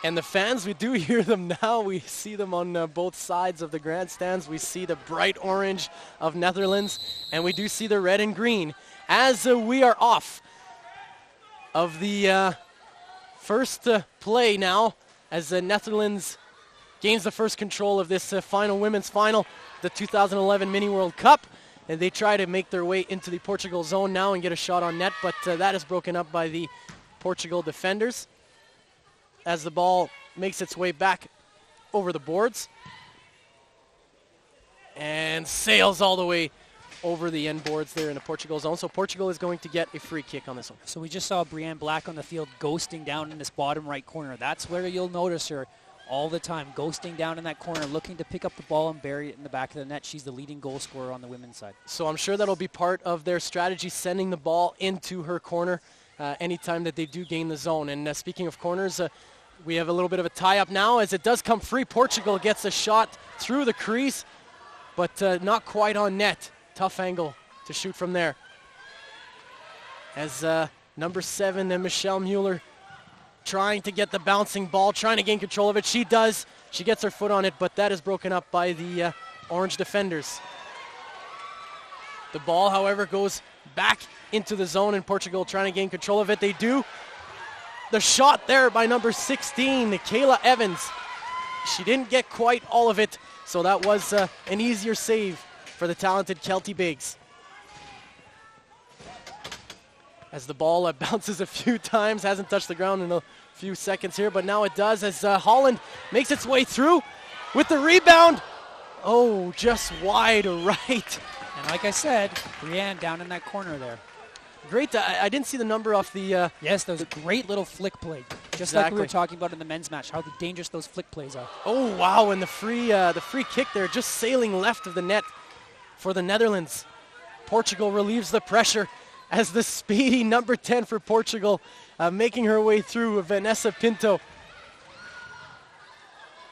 And the fans, we do hear them now. We see them on both sides of the grandstands. We see the bright orange of Netherlands, and we do see the red and green. As we are off of the first play now, as Netherlands gains the first control of this women's final, the 2011 Mini World Cup. And they try to make their way into the Portugal zone now and get a shot on net, but that is broken up by the Portugal defenders as the ball makes its way back over the boards and sails all the way over the end boards there in the Portugal zone. So Portugal is going to get a free kick on this one. So we just saw Brianne Black on the field ghosting down in this bottom right corner. That's where you'll notice her all the time, ghosting down in that corner, looking to pick up the ball and bury it in the back of the net. She's the leading goal scorer on the women's side. So I'm sure that'll be part of their strategy, sending the ball into her corner anytime that they do gain the zone. And speaking of corners, we have a little bit of a tie-up now as it does come free. Portugal gets a shot through the crease, but not quite on net. Tough angle to shoot from there. As number 7, Michelle Mueller, trying to get the bouncing ball, trying to gain control of it. She does. She gets her foot on it, but that is broken up by the orange defenders. The ball, however, goes back into the zone, and Portugal trying to gain control of it. They do. The shot there by number 16, Kayla Evans. She didn't get quite all of it, so that was an easier save for the talented Kelty Biggs. As the ball bounces a few times, hasn't touched the ground in a few seconds here, but now it does as Holland makes its way through with the rebound. Oh, just wide right. And like I said, Brianne down in that corner there. Great. I didn't see the number off the... yes, that was a great little flick play. Just like we were talking about in the men's match, how dangerous those flick plays are. Oh, wow, and the free kick there, just sailing left of the net for the Netherlands. Portugal relieves the pressure as the speedy number 10 for Portugal, making her way through, Vanessa Pinto.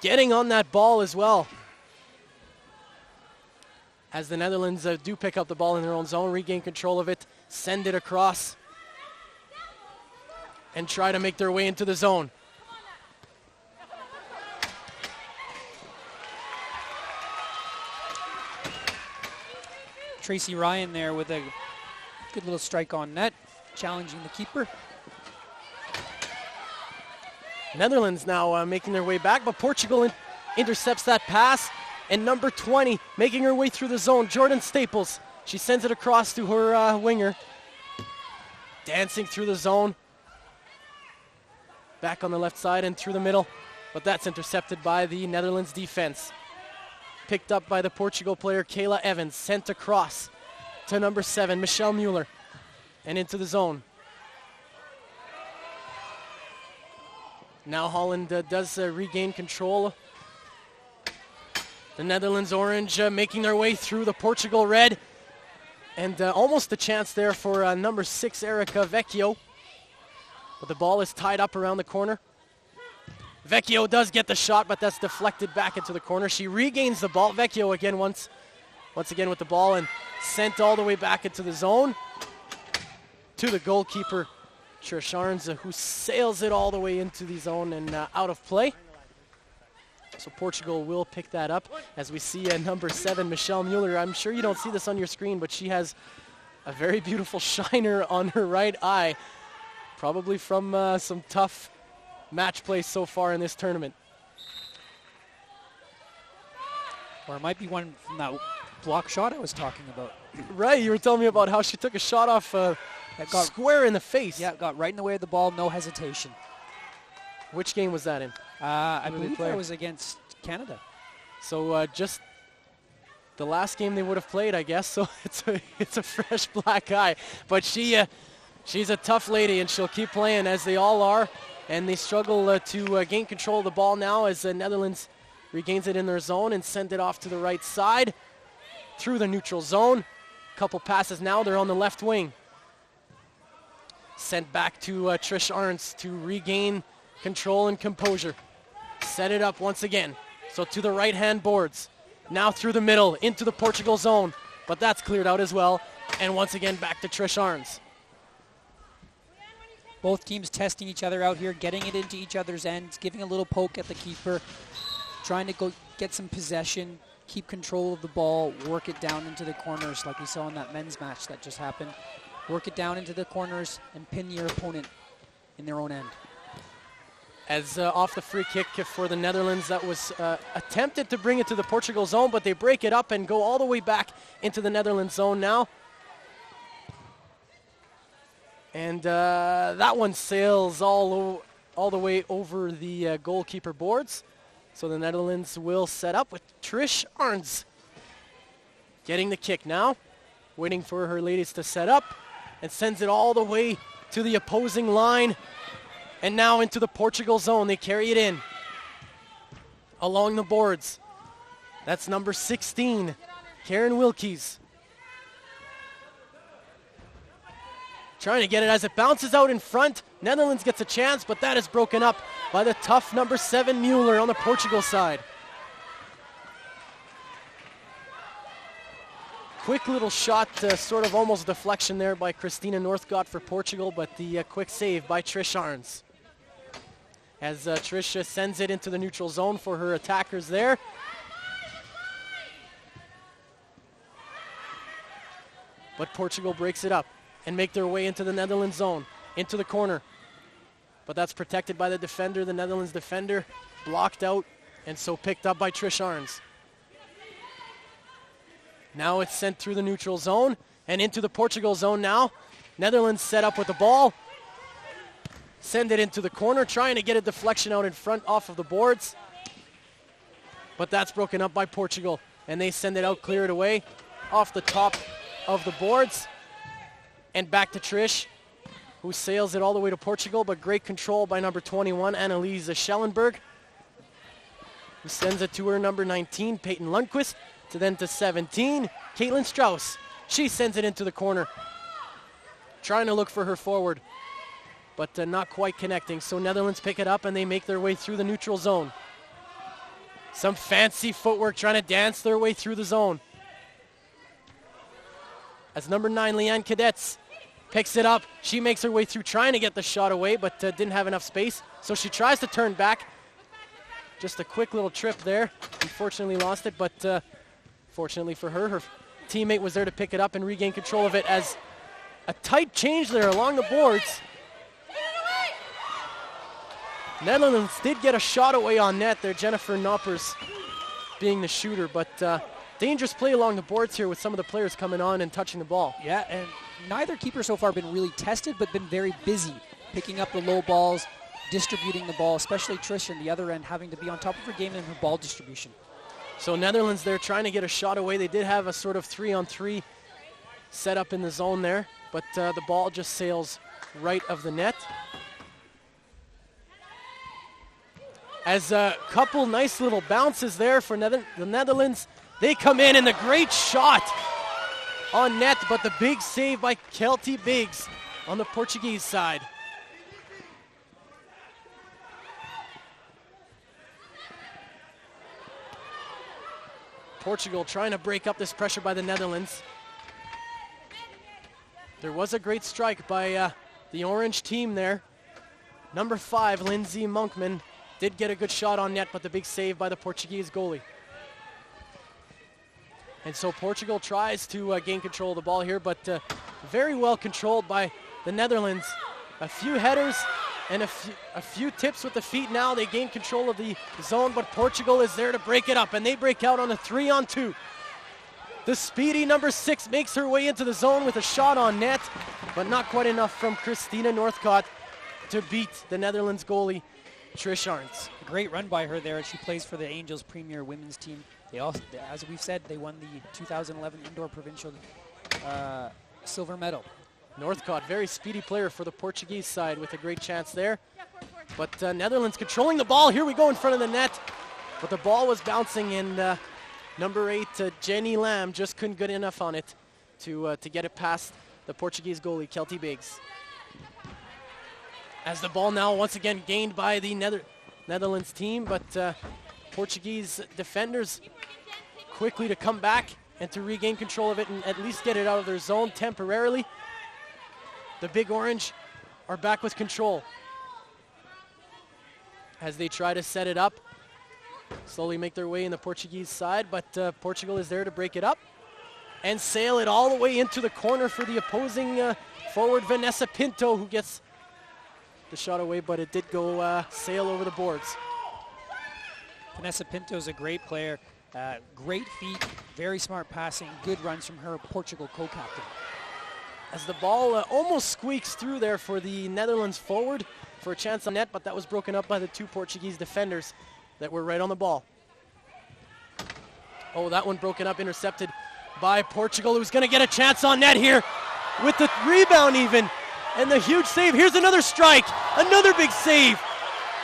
Getting on that ball as well. As the Netherlands do pick up the ball in their own zone, regain control of it, send it across, and try to make their way into the zone. Tracy Ryan there with a good little strike on net, challenging the keeper. Netherlands now making their way back, but Portugal intercepts that pass. And number 20 making her way through the zone, Jordan Staples. She sends it across to her winger. Dancing through the zone. Back on the left side and through the middle. But that's intercepted by the Netherlands defense. Picked up by the Portugal player, Kayla Evans. Sent across to number 7, Michelle Mueller. And into the zone. Now Holland does regain control. The Netherlands orange making their way through the Portugal red. And almost a chance there for number 6, Erica Vecchio. But the ball is tied up around the corner. Vecchio does get the shot, but that's deflected back into the corner. She regains the ball. Vecchio again once again with the ball and sent all the way back into the zone to the goalkeeper, Trish Arns, who sails it all the way into the zone and out of play. So Portugal will pick that up as we see number 7, Michelle Mueller. I'm sure you don't see this on your screen, but she has a very beautiful shiner on her right eye, probably from some tough match play so far in this tournament. Or it might be one from that block shot I was talking about. Right, you were telling me about how she took a shot off that got square in the face. Yeah, got right in the way of the ball, no hesitation. Which game was that in? I believe that was against Canada. So just the last game they would have played, I guess. So it's a fresh black eye. But she's a tough lady, and she'll keep playing as they all are. And they struggle to gain control of the ball now as the Netherlands regains it in their zone and send it off to the right side through the neutral zone. Couple passes now. They're on the left wing. Sent back to Trish Arns to regain control and composure. Set it up once again. So to the right-hand boards. Now through the middle into the Portugal zone. But that's cleared out as well. And once again back to Trish Arns. Both teams testing each other out here, getting it into each other's ends, giving a little poke at the keeper, trying to go get some possession, keep control of the ball, work it down into the corners like we saw in that men's match that just happened. Work it down into the corners and pin your opponent in their own end. As off the free kick for the Netherlands, that was attempted to bring it to the Portugal zone, but they break it up and go all the way back into the Netherlands zone now. And that one sails all the way over the goalkeeper boards. So the Netherlands will set up with Trish Arns getting the kick now, waiting for her ladies to set up, and sends it all the way to the opposing line. And now into the Portugal zone. They carry it in along the boards. That's number 16, Karen Wilkies. Trying to get it as it bounces out in front. Netherlands gets a chance, but that is broken up by the tough number 7, Mueller, on the Portugal side. Quick little shot, sort of almost deflection there by Christina Northcott for Portugal, but the quick save by Trish Arns. As Trish sends it into the neutral zone for her attackers there. But Portugal breaks it up and make their way into the Netherlands zone, into the corner. But that's protected by the defender, the Netherlands defender, blocked out, and so picked up by Trish Arns. Now it's sent through the neutral zone and into the Portugal zone now. Netherlands set up with the ball. Send it into the corner, trying to get a deflection out in front off of the boards. But that's broken up by Portugal, and they send it out, clear it away off the top of the boards. And back to Trish, who sails it all the way to Portugal, but great control by number 21, Anneliese Schellenberg, who sends it to her number 19, Peyton Lundquist, to 17, Caitlin Strauss. She sends it into the corner, trying to look for her forward, but not quite connecting. So Netherlands pick it up and they make their way through the neutral zone. Some fancy footwork trying to dance their way through the zone. As number 9, Leanne Cadets, picks it up. She makes her way through trying to get the shot away, but didn't have enough space. So she tries to turn back. Just a quick little trip there. Unfortunately lost it, but fortunately for her, her teammate was there to pick it up and regain control of it, as a tight change there along the boards. Netherlands did get a shot away on net there, Jennifer Knoppers being the shooter, but dangerous play along the boards here with some of the players coming on and touching the ball. Yeah, and neither keeper so far been really tested, but been very busy picking up the low balls, distributing the ball, especially Trish on the other end having to be on top of her game in her ball distribution. So Netherlands there trying to get a shot away. They did have a sort of 3-on-3 set up in the zone there, but the ball just sails right of the net. As a couple nice little bounces there for the Netherlands. They come in and the great shot on net, but the big save by Kelty Biggs on the Portuguese side. Portugal trying to break up this pressure by the Netherlands. There was a great strike by the orange team there. Number 5, Lindsay Monkman, did get a good shot on net, but the big save by the Portuguese goalie. And so Portugal tries to gain control of the ball here, but very well controlled by the Netherlands. A few headers and a few tips with the feet. Now they gain control of the zone, but Portugal is there to break it up, and they break out on a 3-on-2. The speedy number 6 makes her way into the zone with a shot on net, but not quite enough from Christina Northcott to beat the Netherlands goalie, Trish Arns. Great run by her there. She plays for the Angels Premier Women's Team. They also, as we've said, they won the 2011 Indoor Provincial silver medal. Northcott, very speedy player for the Portuguese side with a great chance there. But Netherlands controlling the ball. Here we go in front of the net. But the ball was bouncing, and number 8, Jenny Lamb, just couldn't get enough on it to get it past the Portuguese goalie, Kelty Biggs. As the ball now once again gained by the Netherlands team, but Portuguese defenders quickly to come back and to regain control of it and at least get it out of their zone temporarily. The big orange are back with control as they try to set it up. Slowly make their way in the Portuguese side, but Portugal is there to break it up and sail it all the way into the corner for the opposing forward, Vanessa Pinto, who gets the shot away, but it did go sail over the boards. Vanessa Pinto is a great player. Great feet, very smart passing, good runs from her Portugal co-captain. As the ball almost squeaks through there for the Netherlands forward for a chance on net, but that was broken up by the two Portuguese defenders that were right on the ball. Oh, that one broken up, intercepted by Portugal, who's going to get a chance on net here with the rebound even, and the huge save. Here's another strike, another big save.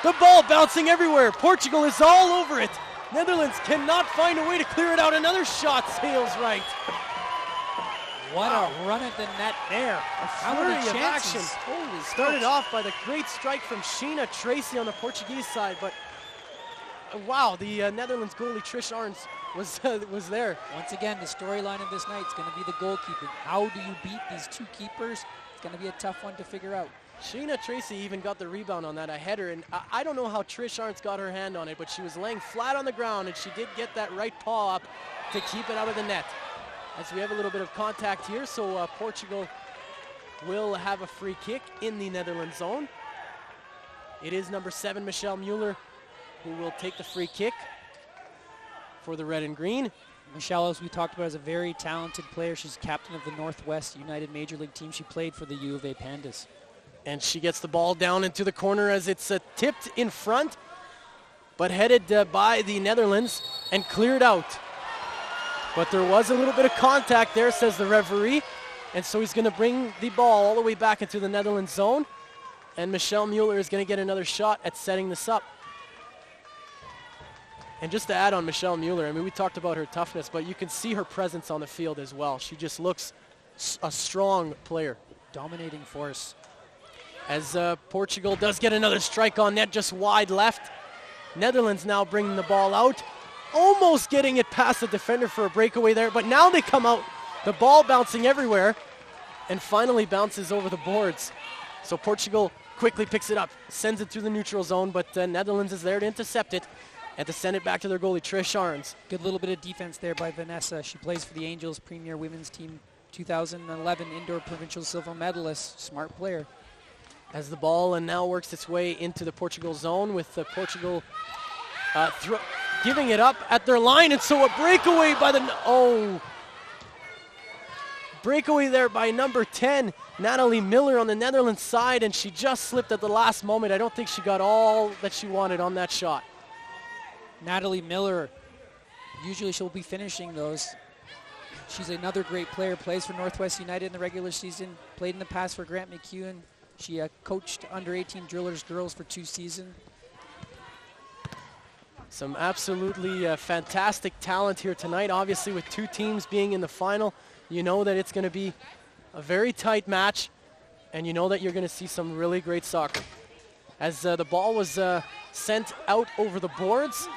The ball bouncing everywhere. Portugal is all over it. Netherlands cannot find a way to clear it out. Another shot sails right. What a run at the net there. How many chances? Holy Started smokes. off by the great strike from Sheena Tracy on the Portuguese side, but wow, the Netherlands goalie Trish Arns was there. Once again, the storyline of this night is going to be the goalkeeping. How do you beat these two keepers? It's going to be a tough one to figure out. Sheena Tracy even got the rebound on that, a header, and I don't know how Trish Arns got her hand on it, but she was laying flat on the ground, and she did get that right paw up to keep it out of the net. As we have a little bit of contact here, so Portugal will have a free kick in the Netherlands zone. It is number 7, Michelle Mueller, who will take the free kick for the red and green. Michelle, as we talked about, is a very talented player. She's captain of the Northwest United Major League team. She played for the U of A Pandas. And she gets the ball down into the corner as it's tipped in front, but headed by the Netherlands and cleared out. But there was a little bit of contact there, says the referee, and so he's going to bring the ball all the way back into the Netherlands zone, and Michelle Mueller is going to get another shot at setting this up. And just to add on Michelle Mueller, I mean, we talked about her toughness, but you can see her presence on the field as well. She just looks a strong player. Dominating force. As Portugal does get another strike on net, just wide left. Netherlands now bringing the ball out, almost getting it past the defender for a breakaway there, but now they come out, the ball bouncing everywhere, and finally bounces over the boards. So Portugal quickly picks it up, sends it through the neutral zone, but Netherlands is there to intercept it and to send it back to their goalie, Trish Arns. Good little bit of defense there by Vanessa. She plays for the Angels Premier Women's Team 2011 Indoor Provincial Silver Medalist. Smart player. As the ball now works its way into the Portugal zone with Portugal giving it up at their line, and so a breakaway by breakaway there by number 10, Natalie Miller on the Netherlands side, and she just slipped at the last moment. I don't think she got all that she wanted on that shot. Natalie Miller, usually she'll be finishing those. She's another great player, plays for Northwest United in the regular season, played in the past for Grant McEwen. She coached under-18 Drillers girls for 2 seasons. Some absolutely fantastic talent here tonight. Obviously, with 2 teams being in the final, you know that it's going to be a very tight match, and you know that you're going to see some really great soccer. As the ball was sent out over the boards,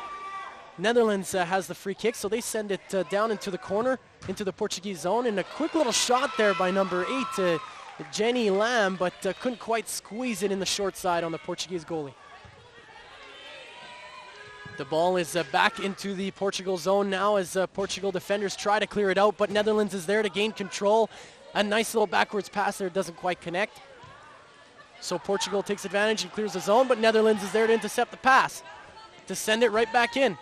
Netherlands has the free kick, so they send it down into the corner, into the Portuguese zone, and a quick little shot there by number 8, Jenny Lamb, but couldn't quite squeeze it in the short side on the Portuguese goalie. The ball is back into the Portugal zone now as Portugal defenders try to clear it out, but Netherlands is there to gain control. A nice little backwards pass there, doesn't quite connect. So Portugal takes advantage and clears the zone, but Netherlands is there to intercept the pass, to send it right back in.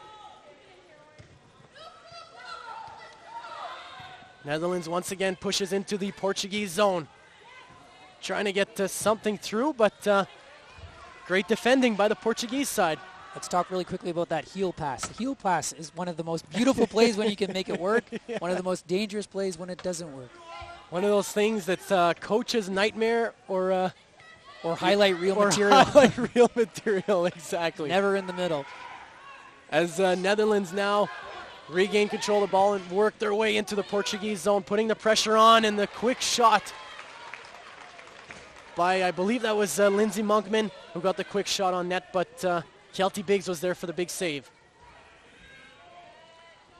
Netherlands once again pushes into the Portuguese zone. Trying to get something through, but great defending by the Portuguese side. Let's talk really quickly about that heel pass. The heel pass is one of the most beautiful plays when you can make it work, Yeah. One of the most dangerous plays when it doesn't work. One of those things that's coach's nightmare or highlight reel material. Highlight reel material, exactly. Never in the middle. As Netherlands now regain control of the ball and work their way into the Portuguese zone, putting the pressure on, and the quick shot by, I believe that was Lindsay Monkman who got the quick shot on net, but Kelty Biggs was there for the big save.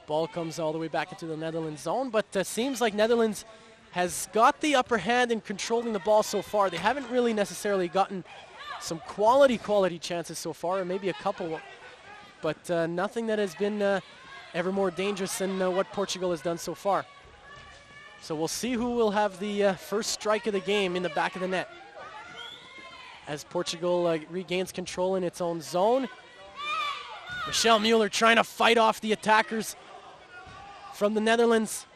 Ball comes all the way back into the Netherlands zone, but seems like Netherlands has got the upper hand in controlling the ball so far. They haven't really necessarily gotten some quality chances so far, or maybe a couple, but nothing that has been ever more dangerous than what Portugal has done so far. So we'll see who will have the first strike of the game in the back of the net. As Portugal regains control in its own zone. Michelle Mueller trying to fight off the attackers from the Netherlands.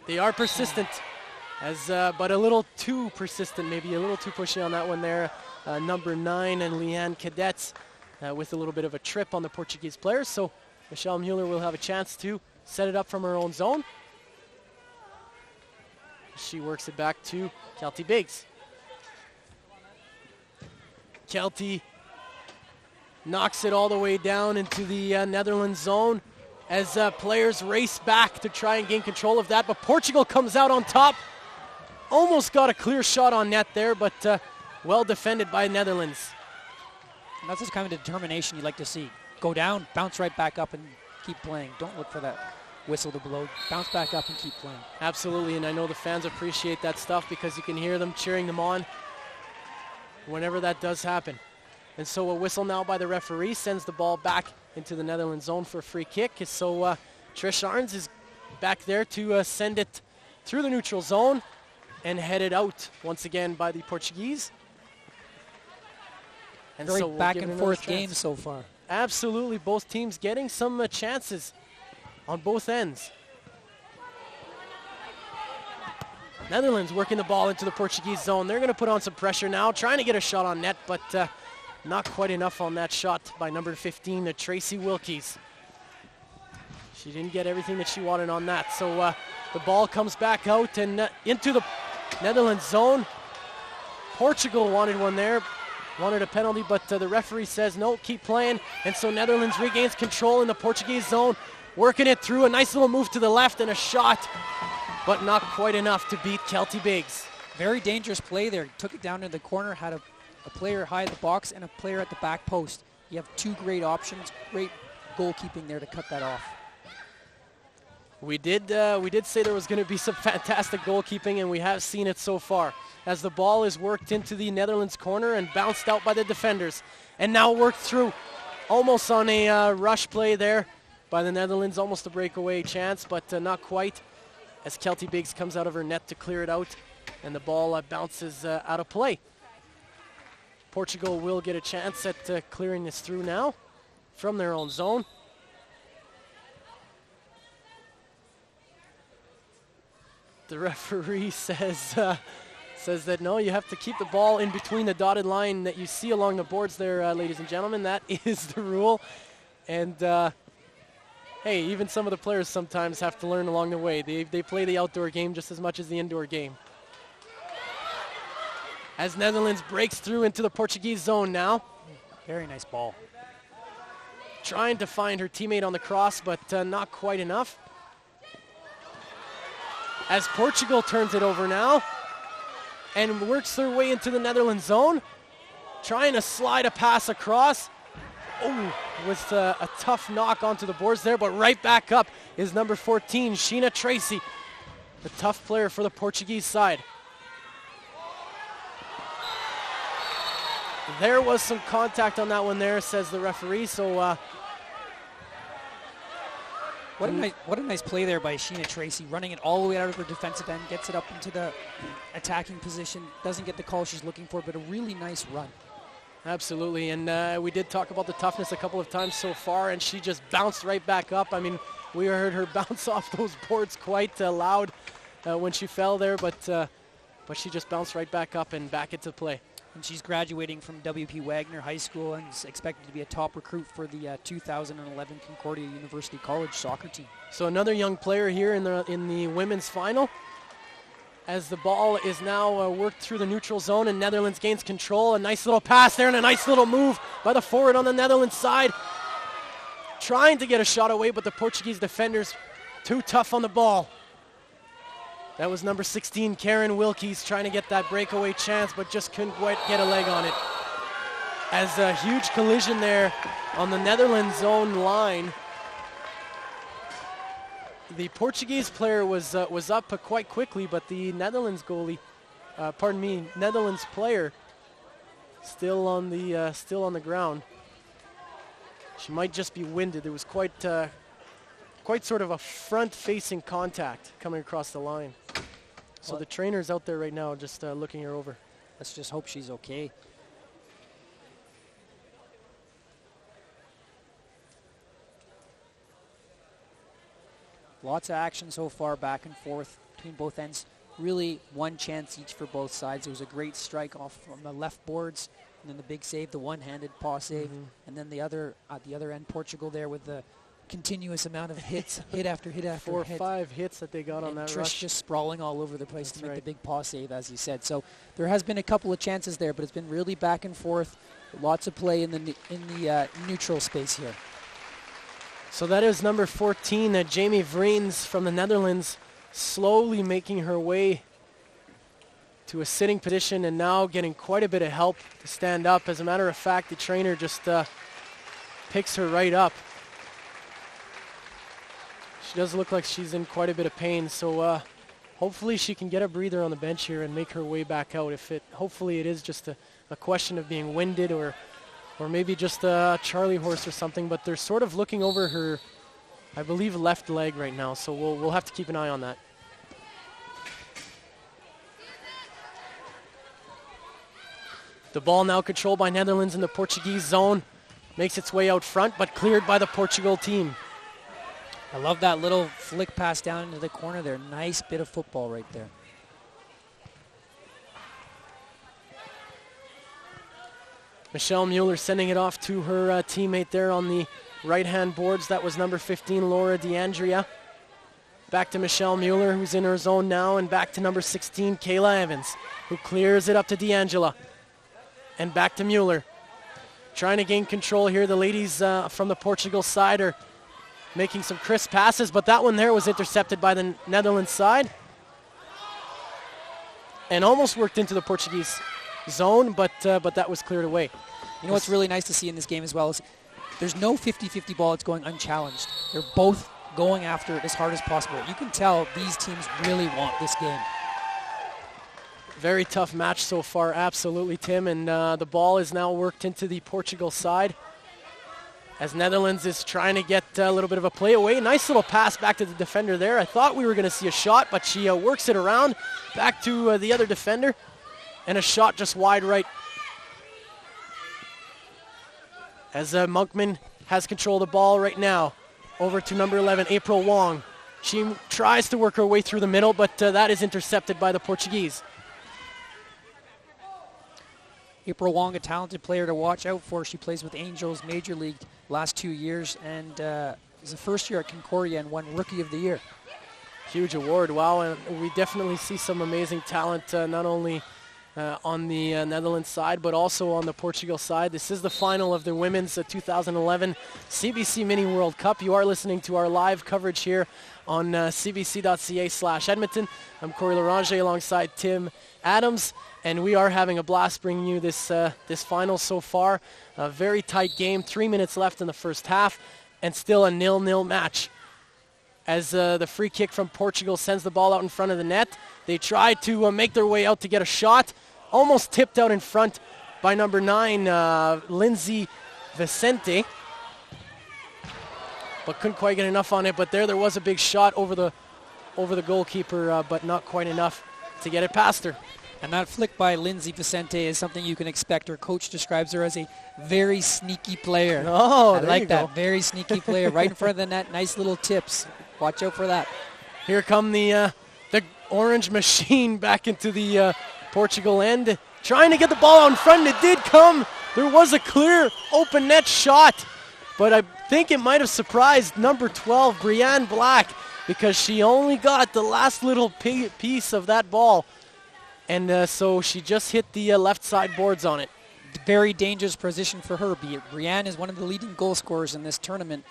They are persistent, but a little too persistent, maybe a little too pushy on that one there. Number 9 and Leanne Cadets with a little bit of a trip on the Portuguese players. So Michelle Mueller will have a chance to set it up from her own zone. She works it back to Kelty Biggs. Kelty knocks it all the way down into the Netherlands zone as players race back to try and gain control of that. But Portugal comes out on top. Almost got a clear shot on net there, but well defended by Netherlands. And that's the kind of determination you like to see. Go down, bounce right back up, and keep playing. Don't look for that whistle to blow. Bounce back up and keep playing. Absolutely, and I know the fans appreciate that stuff because you can hear them cheering them on whenever that does happen. And so a whistle now by the referee sends the ball back into the Netherlands zone for a free kick. So Trish Arns is back there to send it through the neutral zone and headed out once again by the Portuguese. And very so we'll back give and it forth another game chance. so far. Absolutely, both teams getting some chances on both ends. Netherlands working the ball into the Portuguese zone. They're going to put on some pressure now, trying to get a shot on net, but not quite enough on that shot by number 15, Tracy Wilkies. She didn't get everything that she wanted on that. So the ball comes back out and into the Netherlands zone. Portugal wanted one there, wanted a penalty, but the referee says no, keep playing. And so Netherlands regains control in the Portuguese zone, working it through, a nice little move to the left and a shot, but not quite enough to beat Kelty Biggs. Very dangerous play there. Took it down to the corner, had a player high at the box and a player at the back post. You have two great options, great goalkeeping there to cut that off. We did say there was going to be some fantastic goalkeeping, and we have seen it so far. As the ball is worked into the Netherlands corner and bounced out by the defenders. And now worked through almost on a rush play there by the Netherlands. Almost a breakaway chance, but not quite. As Kelty Biggs comes out of her net to clear it out, and the ball bounces out of play. Portugal will get a chance at clearing this through now from their own zone. The referee says that no, you have to keep the ball in between the dotted line that you see along the boards there, ladies and gentlemen. That is the rule. And hey, even some of the players sometimes have to learn along the way. They play the outdoor game just as much as the indoor game. As Netherlands breaks through into the Portuguese zone now. Very nice ball. Trying to find her teammate on the cross, but not quite enough. As Portugal turns it over now and works their way into the Netherlands zone. Trying to slide a pass across. Oh, with a tough knock onto the boards there, but right back up is number 14, Sheena Tracy, the tough player for the Portuguese side. There was some contact on that one there, says the referee, so... What a nice play there by Sheena Tracy, running it all the way out of her defensive end, gets it up into the attacking position, doesn't get the call she's looking for, but a really nice run. Absolutely, and we did talk about the toughness a couple of times so far, and she just bounced right back up. I mean, we heard her bounce off those boards quite loud when she fell there, but she just bounced right back up and back into play. And she's graduating from W.P. Wagner High School and is expected to be a top recruit for the 2011 Concordia University College soccer team. So another young player here in the women's final. As the ball is now worked through the neutral zone and Netherlands gains control. A nice little pass there and a nice little move by the forward on the Netherlands side. Trying to get a shot away, but the Portuguese defenders too tough on the ball. That was number 16, Karen Wilkies, trying to get that breakaway chance, but just couldn't quite get a leg on it. As a huge collision there on the Netherlands zone line. The Portuguese player was up quite quickly, but the Netherlands goalie, Netherlands player, still on the ground. She might just be winded. There was quite sort of a front-facing contact coming across the line. So the trainer's out there right now, just looking her over. Let's just hope she's okay. Lots of action so far, back and forth between both ends. Really one chance each for both sides. There was a great strike off from the left boards, and then the big save, the one-handed paw save, and then the other at the other end, Portugal there with the continuous amount of hits, hit after hit after 4 or hit. 5 hits that they got on that Trish rush. just sprawling all over the place. That's to make right. the big paw save, as you said. So there has been a couple of chances there, but it's been really back and forth. Lots of play in the neutral space here. So that is number 14, Jamie Vreens from the Netherlands, slowly making her way to a sitting position and now getting quite a bit of help to stand up. As a matter of fact, the trainer just picks her right up. She does look like she's in quite a bit of pain, so hopefully she can get a breather on the bench here and make her way back out. Hopefully it is just a question of being winded or maybe just a Charlie horse or something, but they're sort of looking over her, I believe, left leg right now, so we'll have to keep an eye on that. The ball now controlled by Netherlands in the Portuguese zone. Makes its way out front, but cleared by the Portugal team. I love that little flick pass down into the corner there. Nice bit of football right there. Michelle Mueller sending it off to her teammate there on the right-hand boards. That was number 15, Laura DeAndrea. Back to Michelle Mueller, who's in her zone now, and back to number 16, Kayla Evans, who clears it up to DeAngela. And back to Mueller. Trying to gain control here. The ladies from the Portugal side are making some crisp passes, but that one there was intercepted by the Netherlands side. And almost worked into the Portuguese zone, but that was cleared away. You know what's really nice to see in this game as well is there's no 50-50 ball that's going unchallenged. They're both going after it as hard as possible. You can tell these teams really want this game. Very tough match so far, absolutely, Tim. And the ball is now worked into the Portugal side as Netherlands is trying to get a little bit of a play away. Nice little pass back to the defender there. I thought we were going to see a shot, but she works it around back to the other defender. And a shot just wide right. As Monkman has control of the ball right now. Over to number 11, April Wong. She tries to work her way through the middle, but that is intercepted by the Portuguese. April Wong, a talented player to watch out for. She plays with Angels Major League last 2 years and is the first year at Concordia and won Rookie of the Year. Huge award, wow. And we definitely see some amazing talent, not only on the Netherlands side, but also on the Portugal side. This is the final of the women's 2011 CBC Mini World Cup. You are listening to our live coverage here on cbc.ca/Edmonton. I'm Corey Larange alongside Tim Adams, and we are having a blast bringing you this final so far. A very tight game, 3 minutes left in the first half, and still a 0-0 match. As the free kick from Portugal sends the ball out in front of the net. They try to make their way out to get a shot. Almost tipped out in front by number 9, Lindsay Vicente. But couldn't quite get enough on it. But there was a big shot over the goalkeeper, but not quite enough to get it past her. And that flick by Lindsay Vicente is something you can expect. Her coach describes her as a very sneaky player. Oh, I there like you that. go. Very sneaky player. Right in front of the net. Nice little tips. Watch out for that. Here come the orange machine back into the Portugal end. Trying to get the ball out in front, and it did come. There was a clear open net shot, but I think it might have surprised number 12, Brianne Black, because she only got the last little piece of that ball. And so she just hit the left side boards on it. Very dangerous position for her. Brianne is one of the leading goal scorers in this tournament.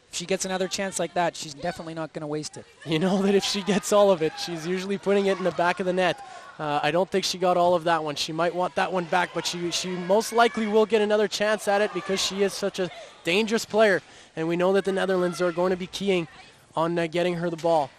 If she gets another chance like that, she's definitely not going to waste it. You know that if she gets all of it, she's usually putting it in the back of the net. I don't think she got all of that one. She might want that one back, but she most likely will get another chance at it because she is such a dangerous player. And we know that the Netherlands are going to be keying on getting her the ball.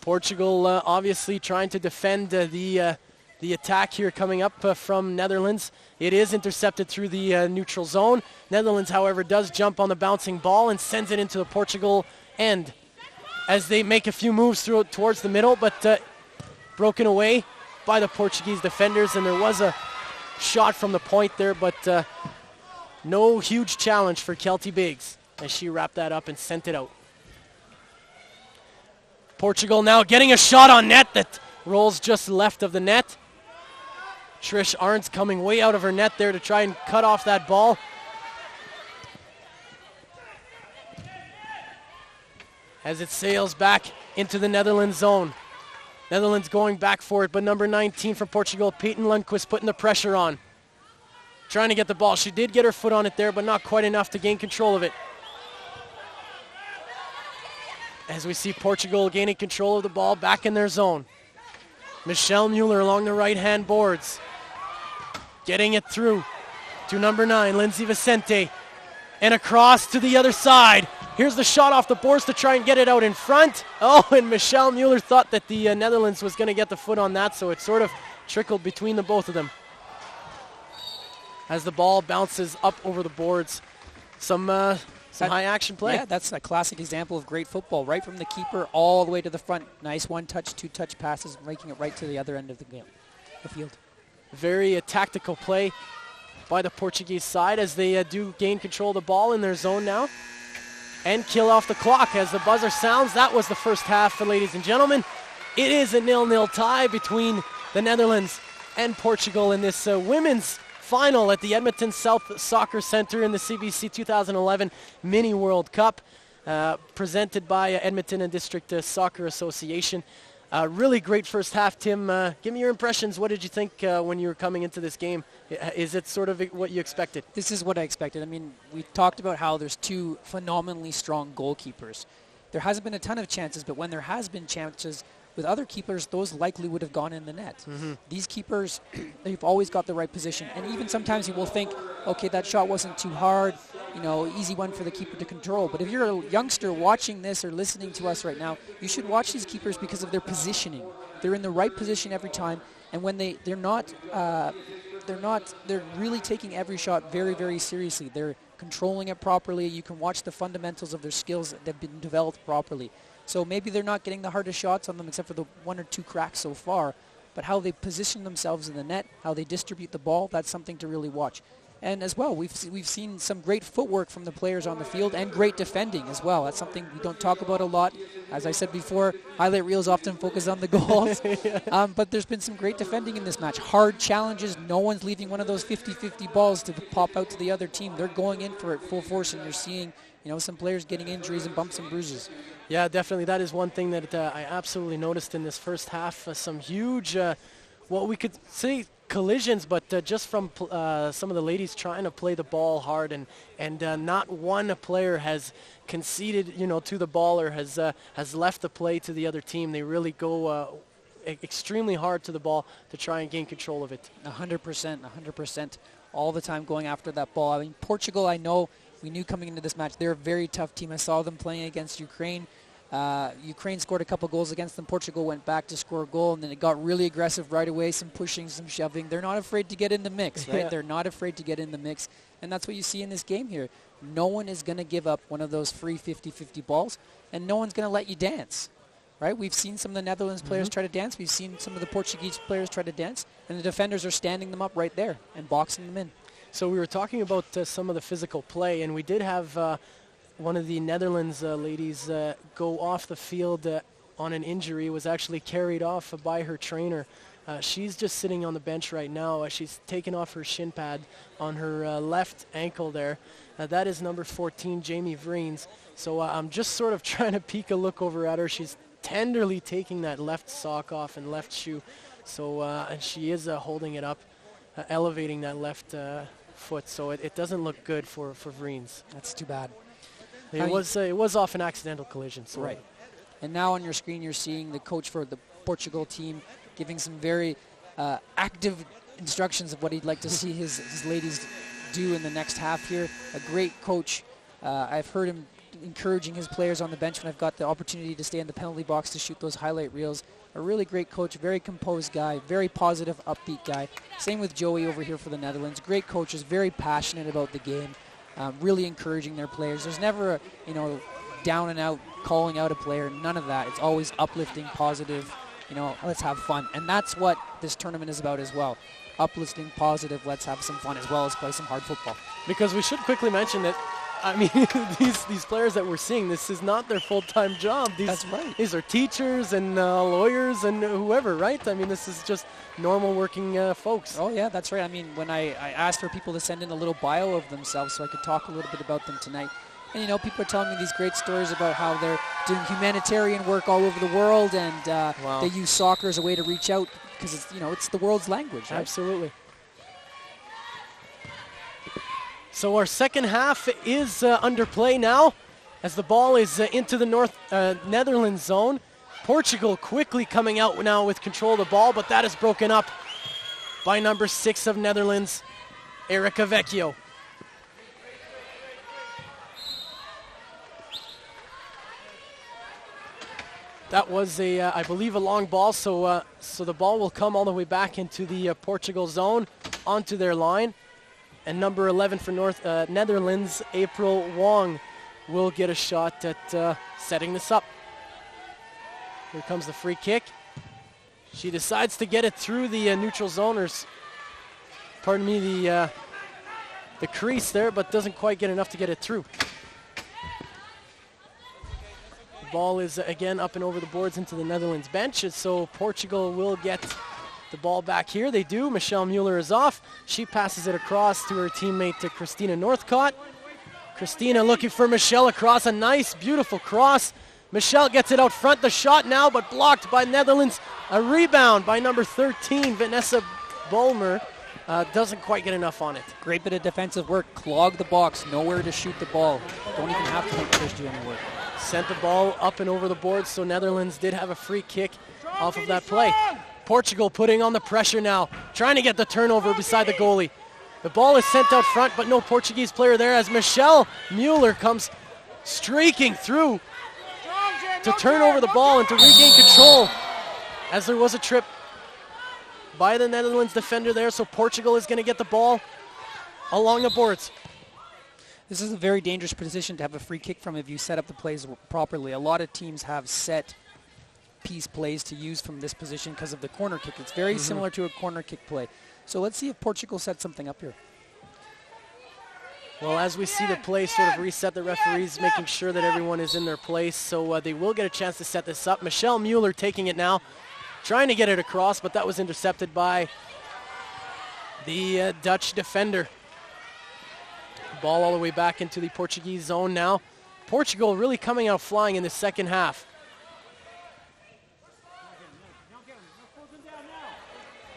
Portugal obviously trying to defend the attack here coming up from Netherlands. It is intercepted through the neutral zone. Netherlands, however, does jump on the bouncing ball and sends it into the Portugal end as they make a few moves towards the middle, but broken away by the Portuguese defenders, and there was a shot from the point there, but no huge challenge for Kelty Biggs as she wrapped that up and sent it out. Portugal now getting a shot on net that rolls just left of the net. Trish Arns coming way out of her net there to try and cut off that ball. As it sails back into the Netherlands zone. Netherlands going back for it, but number 19 from Portugal, Peyton Lundqvist, putting the pressure on. Trying to get the ball. She did get her foot on it there, but not quite enough to gain control of it. As we see Portugal gaining control of the ball back in their zone. Michelle Mueller along the right-hand boards. Getting it through to number 9, Lindsay Vicente. And across to the other side. Here's the shot off the boards to try and get it out in front. Oh, and Michelle Mueller thought that the Netherlands was going to get the foot on that, so it sort of trickled between the both of them. As the ball bounces up over the boards. Some high action play. Yeah, that's a classic example of great football. Right from the keeper all the way to the front. Nice one-touch, two-touch passes, making it right to the other end of the field. Very tactical play by the Portuguese side as they do gain control of the ball in their zone now. And kill off the clock as the buzzer sounds. That was the first half, ladies and gentlemen. It is a 0-0 tie between the Netherlands and Portugal in this women's final at the Edmonton South Soccer Center in the CBC 2011 Mini World Cup, presented by Edmonton and District Soccer Association. Really great first half, Tim. Give me your impressions. What did you think when you were coming into this game? Is it sort of what you expected? This is what I expected. I mean, we talked about how there's two phenomenally strong goalkeepers. There hasn't been a ton of chances, but when there has been chances with other keepers, those likely would have gone in the net. Mm-hmm. These keepers, they've always got the right position. And even sometimes you will think, okay, that shot wasn't too hard, easy one for the keeper to control. But if you're a youngster watching this or listening to us right now, you should watch these keepers because of their positioning. They're in the right position every time. And when they're really taking every shot very, very seriously. They're controlling it properly. You can watch the fundamentals of their skills that have been developed properly. So maybe they're not getting the hardest shots on them except for the one or two cracks so far. But how they position themselves in the net, how they distribute the ball, that's something to really watch. And as well, we've seen some great footwork from the players on the field and great defending as well. That's something we don't talk about a lot. As I said before, highlight reels often focus on the goals. Yeah. But there's been some great defending in this match. Hard challenges. No one's leaving one of those 50-50 balls to pop out to the other team. They're going in for it full force, and you're seeing some players getting injuries and bumps and bruises. Yeah, definitely. That is one thing that I absolutely noticed in this first half. Some huge, what we could say, collisions, but just from some of the ladies trying to play the ball hard, and not one player has conceded, to the ball or has left the play to the other team. They really go extremely hard to the ball to try and gain control of it. 100%, all the time going after that ball. I mean, Portugal, we knew coming into this match, they're a very tough team. I saw them playing against Ukraine. Ukraine scored a couple goals against them. Portugal went back to score a goal, and then it got really aggressive right away, some pushing, some shoving. They're not afraid to get in the mix, right? Yeah. They're not afraid to get in the mix, and that's what you see in this game here. No one is going to give up one of those free 50-50 balls, and no one's going to let you dance, right? We've seen some of the Netherlands players try to dance. We've seen some of the Portuguese players try to dance, and the defenders are standing them up right there and boxing them in. So we were talking about some of the physical play, and we did have one of the Netherlands ladies go off the field on an injury, was actually carried off by her trainer. She's just sitting on the bench right now. She's taken off her shin pad on her left ankle there. That is number 14, Jamie Vreens. So I'm just sort of trying to peek a look over at her. She's tenderly taking that left sock off and left shoe. So and she is holding it up, elevating that left foot. So it doesn't look good for Vreens. That's too bad. It was off an accidental collision. So. Right. And now on your screen you're seeing the coach for the Portugal team giving some very active instructions of what he'd like to see his ladies do in the next half here. A great coach. I've heard him encouraging his players on the bench when I've got the opportunity to stay in the penalty box to shoot those highlight reels. A really great coach, very composed guy, very positive, upbeat guy. Same with Joey over here for the Netherlands. Great coaches, very passionate about the game, really encouraging their players. There's never a, down and out, calling out a player, none of that. It's always uplifting, positive, let's have fun. And that's what this tournament is about as well. Uplifting, positive, let's have some fun, as well as play some hard football. Because we should quickly mention that, these players that we're seeing, this is not their full-time job. That's right. These are teachers and lawyers and whoever, right? This is just normal working folks. Oh, yeah, that's right. When I asked for people to send in a little bio of themselves so I could talk a little bit about them tonight. And, people are telling me these great stories about how they're doing humanitarian work all over the world, and wow. They use soccer as a way to reach out because it's the world's language. Right? Absolutely. So our second half is under play now as the ball is into the Netherlands zone. Portugal quickly coming out now with control of the ball, but that is broken up by number 6 of Netherlands, Erica Vecchio. That was I believe, a long ball, so the ball will come all the way back into the Portugal zone, onto their line. And number 11 for Netherlands, April Wong, will get a shot at setting this up. Here comes the free kick. She decides to get it through the neutral zoners. Pardon me, the crease there, but doesn't quite get enough to get it through. Ball is again up and over the boards into the Netherlands bench, and so Portugal will get the ball back here. They do. Michelle Mueller is off. She passes it across to her teammate, Christina Northcott. Christina looking for Michelle across. A nice, beautiful cross. Michelle gets it out front. The shot now, but blocked by Netherlands. A rebound by number 13, Vanessa Bulmer. Doesn't quite get enough on it. Great bit of defensive work. Clog the box. Nowhere to shoot the ball. Don't even have to make Trish do any work. Sent the ball up and over the board, so Netherlands did have a free kick off of that play. Portugal putting on the pressure now, trying to get the turnover beside the goalie. The ball is sent out front, but no Portuguese player there as Michelle Mueller comes streaking through to turn over the ball and to regain control, as there was a trip by the Netherlands defender there, so Portugal is going to get the ball along the boards. This is a very dangerous position to have a free kick from if you set up the plays properly. A lot of teams have set piece plays to use from this position because of the corner kick. It's very similar to a corner kick play. So let's see if Portugal sets something up here. Well, as we see the play sort of reset, the referees making sure that everyone is in their place, so they will get a chance to set this up. Michelle Mueller taking it now, trying to get it across, but that was intercepted by the Dutch defender. Ball all the way back into the Portuguese zone now. Portugal really coming out flying in the second half.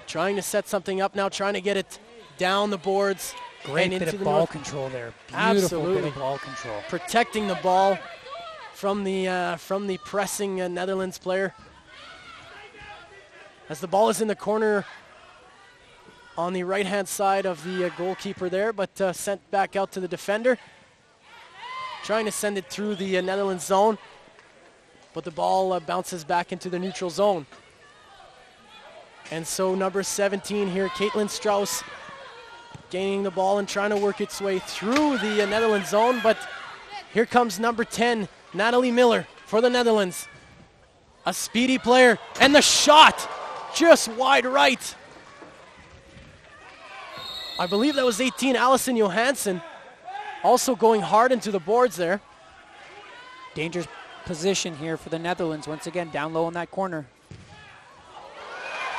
Trying to set something up now, trying to get it down the boards. Great bit of ball control there. Beautiful bit of ball control. Protecting the ball from the pressing Netherlands player. As the ball is in the corner on the right-hand side of the goalkeeper there, but sent back out to the defender. Trying to send it through the Netherlands zone, but the ball bounces back into the neutral zone. And so number 17 here, Caitlin Strauss, gaining the ball and trying to work its way through the Netherlands zone, but here comes number 10, Natalie Miller for the Netherlands. A speedy player, and the shot just wide right. I believe that was 18, Allison Johansson, also going hard into the boards there. Dangerous position here for the Netherlands. Once again, down low in that corner.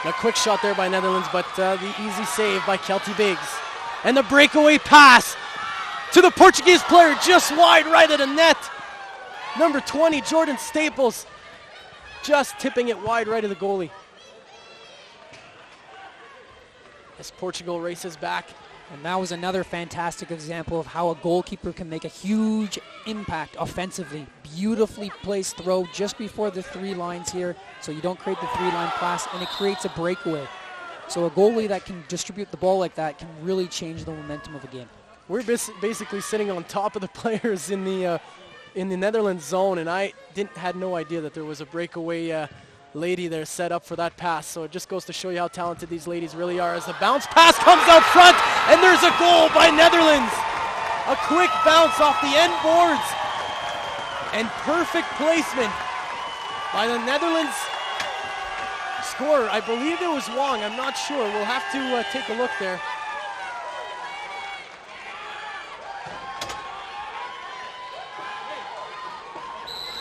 A quick shot there by Netherlands, but the easy save by Kelty Biggs. And the breakaway pass to the Portuguese player, just wide right of the net. Number 20, Jordan Staples, just tipping it wide right of the goalie. As Portugal races back. And that was another fantastic example of how a goalkeeper can make a huge impact offensively. Beautifully placed throw just before the 3 lines here, so you don't create the 3-line pass, and it creates a breakaway. So a goalie that can distribute the ball like that can really change the momentum of a game. We're basically sitting on top of the players in the in the Netherlands zone, and I had no idea that there was a breakaway lady there set up for that pass. So it just goes to show you how talented these ladies really are as the bounce pass comes out front, and there's a goal by Netherlands. A quick bounce off the end boards, and perfect placement by the Netherlands scorer. I believe it was Wong. I'm not sure. We'll have to take a look there.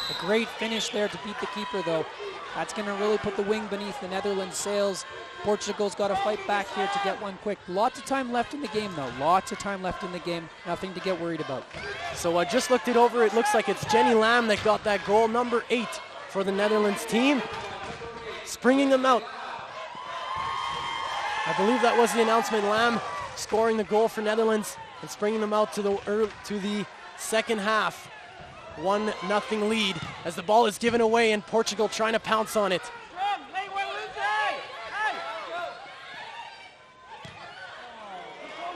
A great finish there to beat the keeper, though. That's going to really put the wing beneath the Netherlands' sails. Portugal's got to fight back here to get one quick. Lots of time left in the game, though. Lots of time left in the game. Nothing to get worried about. So I just looked it over. It looks like it's Jenny Lam that got that goal, number 8 for the Netherlands team. Springing them out. I believe that was the announcement. Lam scoring the goal for Netherlands and springing them out to the second half. 1-0 lead as the ball is given away and Portugal trying to pounce on it.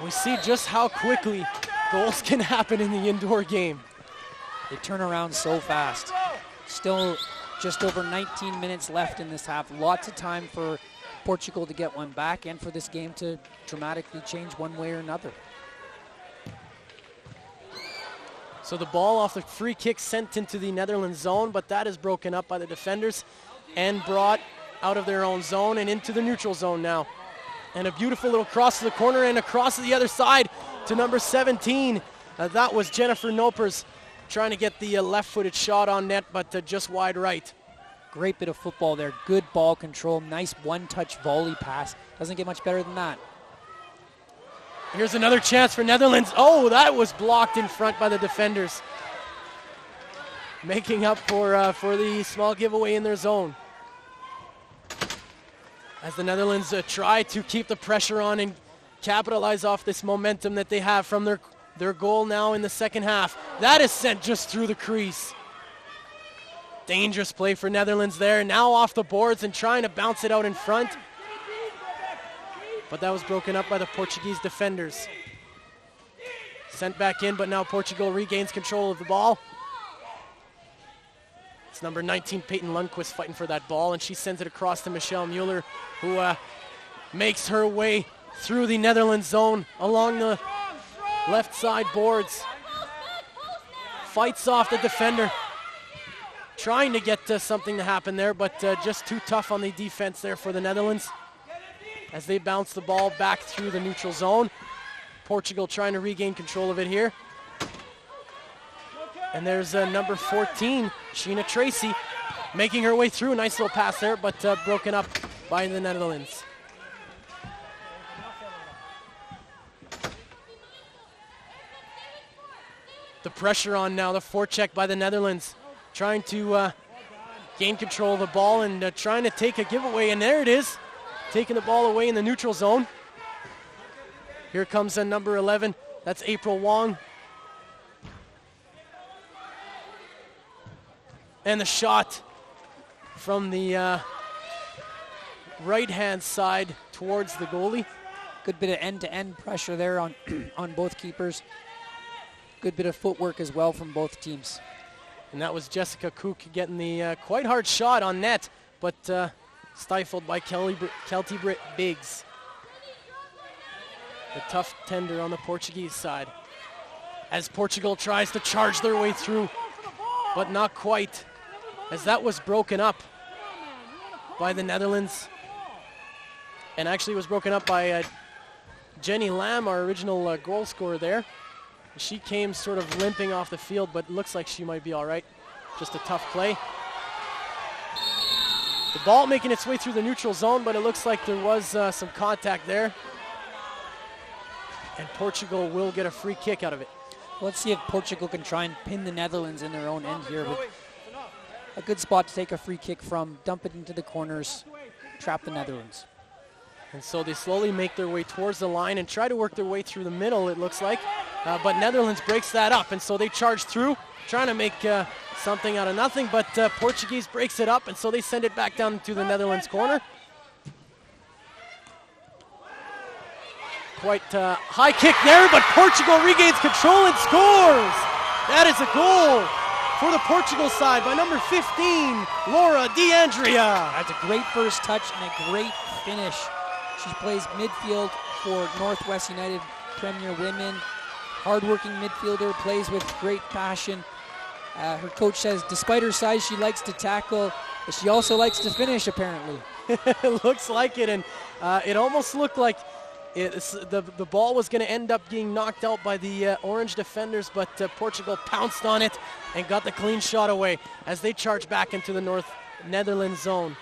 We see just how quickly goals can happen in the indoor game. They turn around so fast. Still just over 19 minutes left in this half. Lots of time for Portugal to get one back and for this game to dramatically change one way or another. So the ball off the free kick sent into the Netherlands zone, but that is broken up by the defenders and brought out of their own zone and into the neutral zone now. And a beautiful little cross to the corner and across to the other side to number 17. That was Jennifer Nopers trying to get the left-footed shot on net, but just wide right. Great bit of football there. Good ball control. Nice one-touch volley pass. Doesn't get much better than that. Here's another chance for Netherlands. Oh, that was blocked in front by the defenders. Making up for the small giveaway in their zone. As the Netherlands try to keep the pressure on and capitalize off this momentum that they have from their goal now in the second half. That is sent just through the crease. Dangerous play for Netherlands there. Now off the boards and trying to bounce it out in front. But that was broken up by the Portuguese defenders. Sent back in, but now Portugal regains control of the ball. It's number 19, Peyton Lundquist, fighting for that ball, and she sends it across to Michelle Mueller, who makes her way through the Netherlands zone along the left side boards. Fights off the defender. Trying to get something to happen there, but just too tough on the defense there for the Netherlands as they bounce the ball back through the neutral zone. Portugal trying to regain control of it here. And there's number 14, Sheena Tracy, making her way through. Nice little pass there, but broken up by the Netherlands. The pressure on now, the forecheck by the Netherlands, trying to gain control of the ball and trying to take a giveaway, and there it is. Taking the ball away in the neutral zone. Here comes number 11. That's April Wong. And the shot from the right-hand side towards the goalie. Good bit of end-to-end pressure there on, on both keepers. Good bit of footwork as well from both teams. And that was Jessica Cook getting the quite hard shot on net, but stifled by Kelty Britt Biggs. The tough tender on the Portuguese side. As Portugal tries to charge their way through, but not quite, as that was broken up by the Netherlands. And actually was broken up by Jenny Lam, our original goal scorer there. She came sort of limping off the field, but looks like she might be all right. Just a tough play. The ball making its way through the neutral zone, but it looks like there was some contact there. And Portugal will get a free kick out of it. Let's see if Portugal can try and pin the Netherlands in their own end here. With a good spot to take a free kick from, dump it into the corners, trap the Netherlands. And so they slowly make their way towards the line and try to work their way through the middle, it looks like. But Netherlands breaks that up, and so they charge through, trying to make something out of nothing, but Portuguese breaks it up, and so they send it back down to the Netherlands corner. Quite high kick there, but Portugal regains control and scores. That is a goal for the Portugal side by number 15, Laura D'Andrea. That's a great first touch and a great finish. She plays midfield for Northwest United Premier Women. Hardworking midfielder, plays with great passion. Her coach says despite her size, she likes to tackle, but she also likes to finish, apparently. It looks like it, and it almost looked like the ball was going to end up being knocked out by the orange defenders, but Portugal pounced on it and got the clean shot away as they charge back into the North Netherlands zone.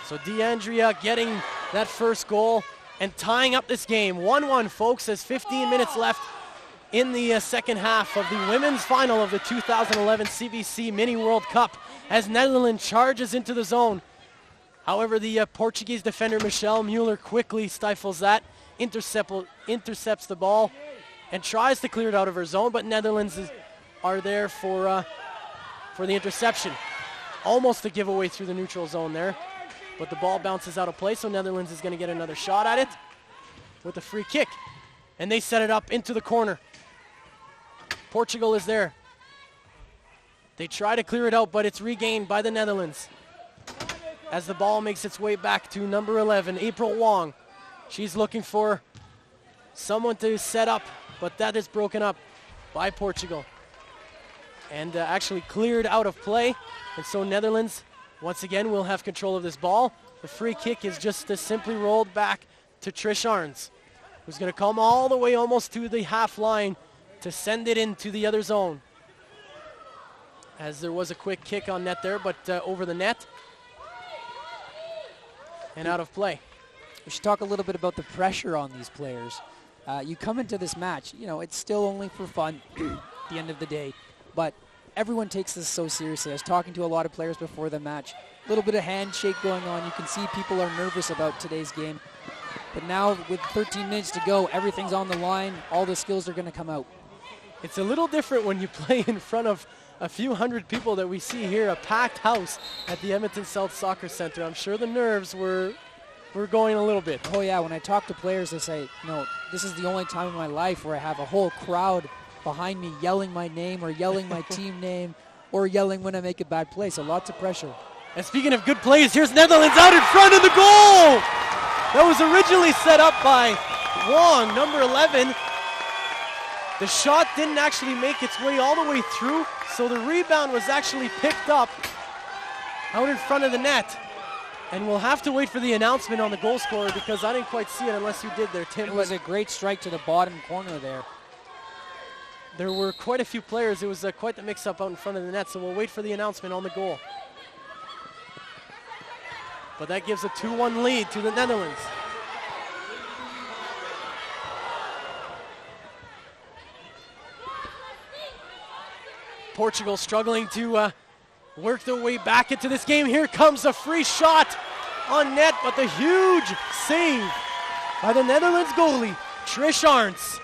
So D'Andrea getting that first goal and tying up this game. 1-1, folks, as 15 minutes left in the second half of the women's final of the 2011 CBC Mini World Cup as Netherlands charges into the zone. However, the Portuguese defender Michelle Mueller quickly stifles that, intercepts the ball, and tries to clear it out of her zone, but Netherlands are there for the interception. Almost a giveaway through the neutral zone there, but the ball bounces out of play, so Netherlands is going to get another shot at it with a free kick, and they set it up into the corner. Portugal is there. They try to clear it out, but it's regained by the Netherlands as the ball makes its way back to number 11, April Wong. She's looking for someone to set up, but that is broken up by Portugal and actually cleared out of play. And so Netherlands, once again, will have control of this ball. The free kick is just simply rolled back to Trish Arns, who's going to come all the way almost to the half line to send it into the other zone. As there was a quick kick on net there, but over the net and out of play. We should talk a little bit about the pressure on these players. You come into this match, you know, it's still only for fun at the end of the day, but everyone takes this so seriously. I was talking to a lot of players before the match. A little bit of handshake going on. You can see people are nervous about today's game. But now with 13 minutes to go, everything's on the line. All the skills are going to come out. It's a little different when you play in front of a few hundred people that we see here, a packed house at the Edmonton South Soccer Center. I'm sure the nerves were going a little bit. Oh yeah, when I talk to players, they say, no, this is the only time in my life where I have a whole crowd behind me yelling my name or yelling my team name or yelling when I make a bad play, so lots of pressure. And speaking of good plays, here's Netherlands out in front of the goal! That was originally set up by Wong, number 11. The shot didn't actually make its way all the way through, so the rebound was actually picked up out in front of the net. And we'll have to wait for the announcement on the goal scorer because I didn't quite see it unless you did there, Tim. It was a great strike to the bottom corner there. There were quite a few players. It was quite the mix-up out in front of the net, so we'll wait for the announcement on the goal. But that gives a 2-1 lead to the Netherlands. Portugal struggling to work their way back into this game. Here comes a free shot on net, but the huge save by the Netherlands goalie, Trish Arns.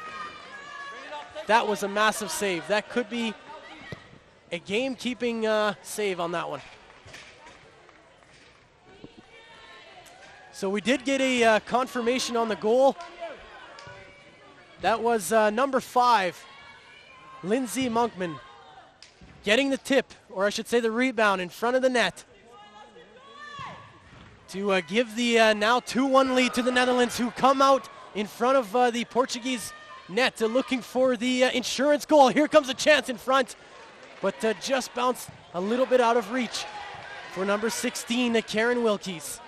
That was a massive save. That could be a game-keeping save on that one. So we did get a confirmation on the goal. That was number 5, Lindsay Monkman, getting the tip, or I should say the rebound in front of the net to give the now 2-1 lead to the Netherlands, who come out in front of the Portuguese net looking for the insurance goal. Here comes a chance in front, but just bounced a little bit out of reach for number 16, Karen Wilkies.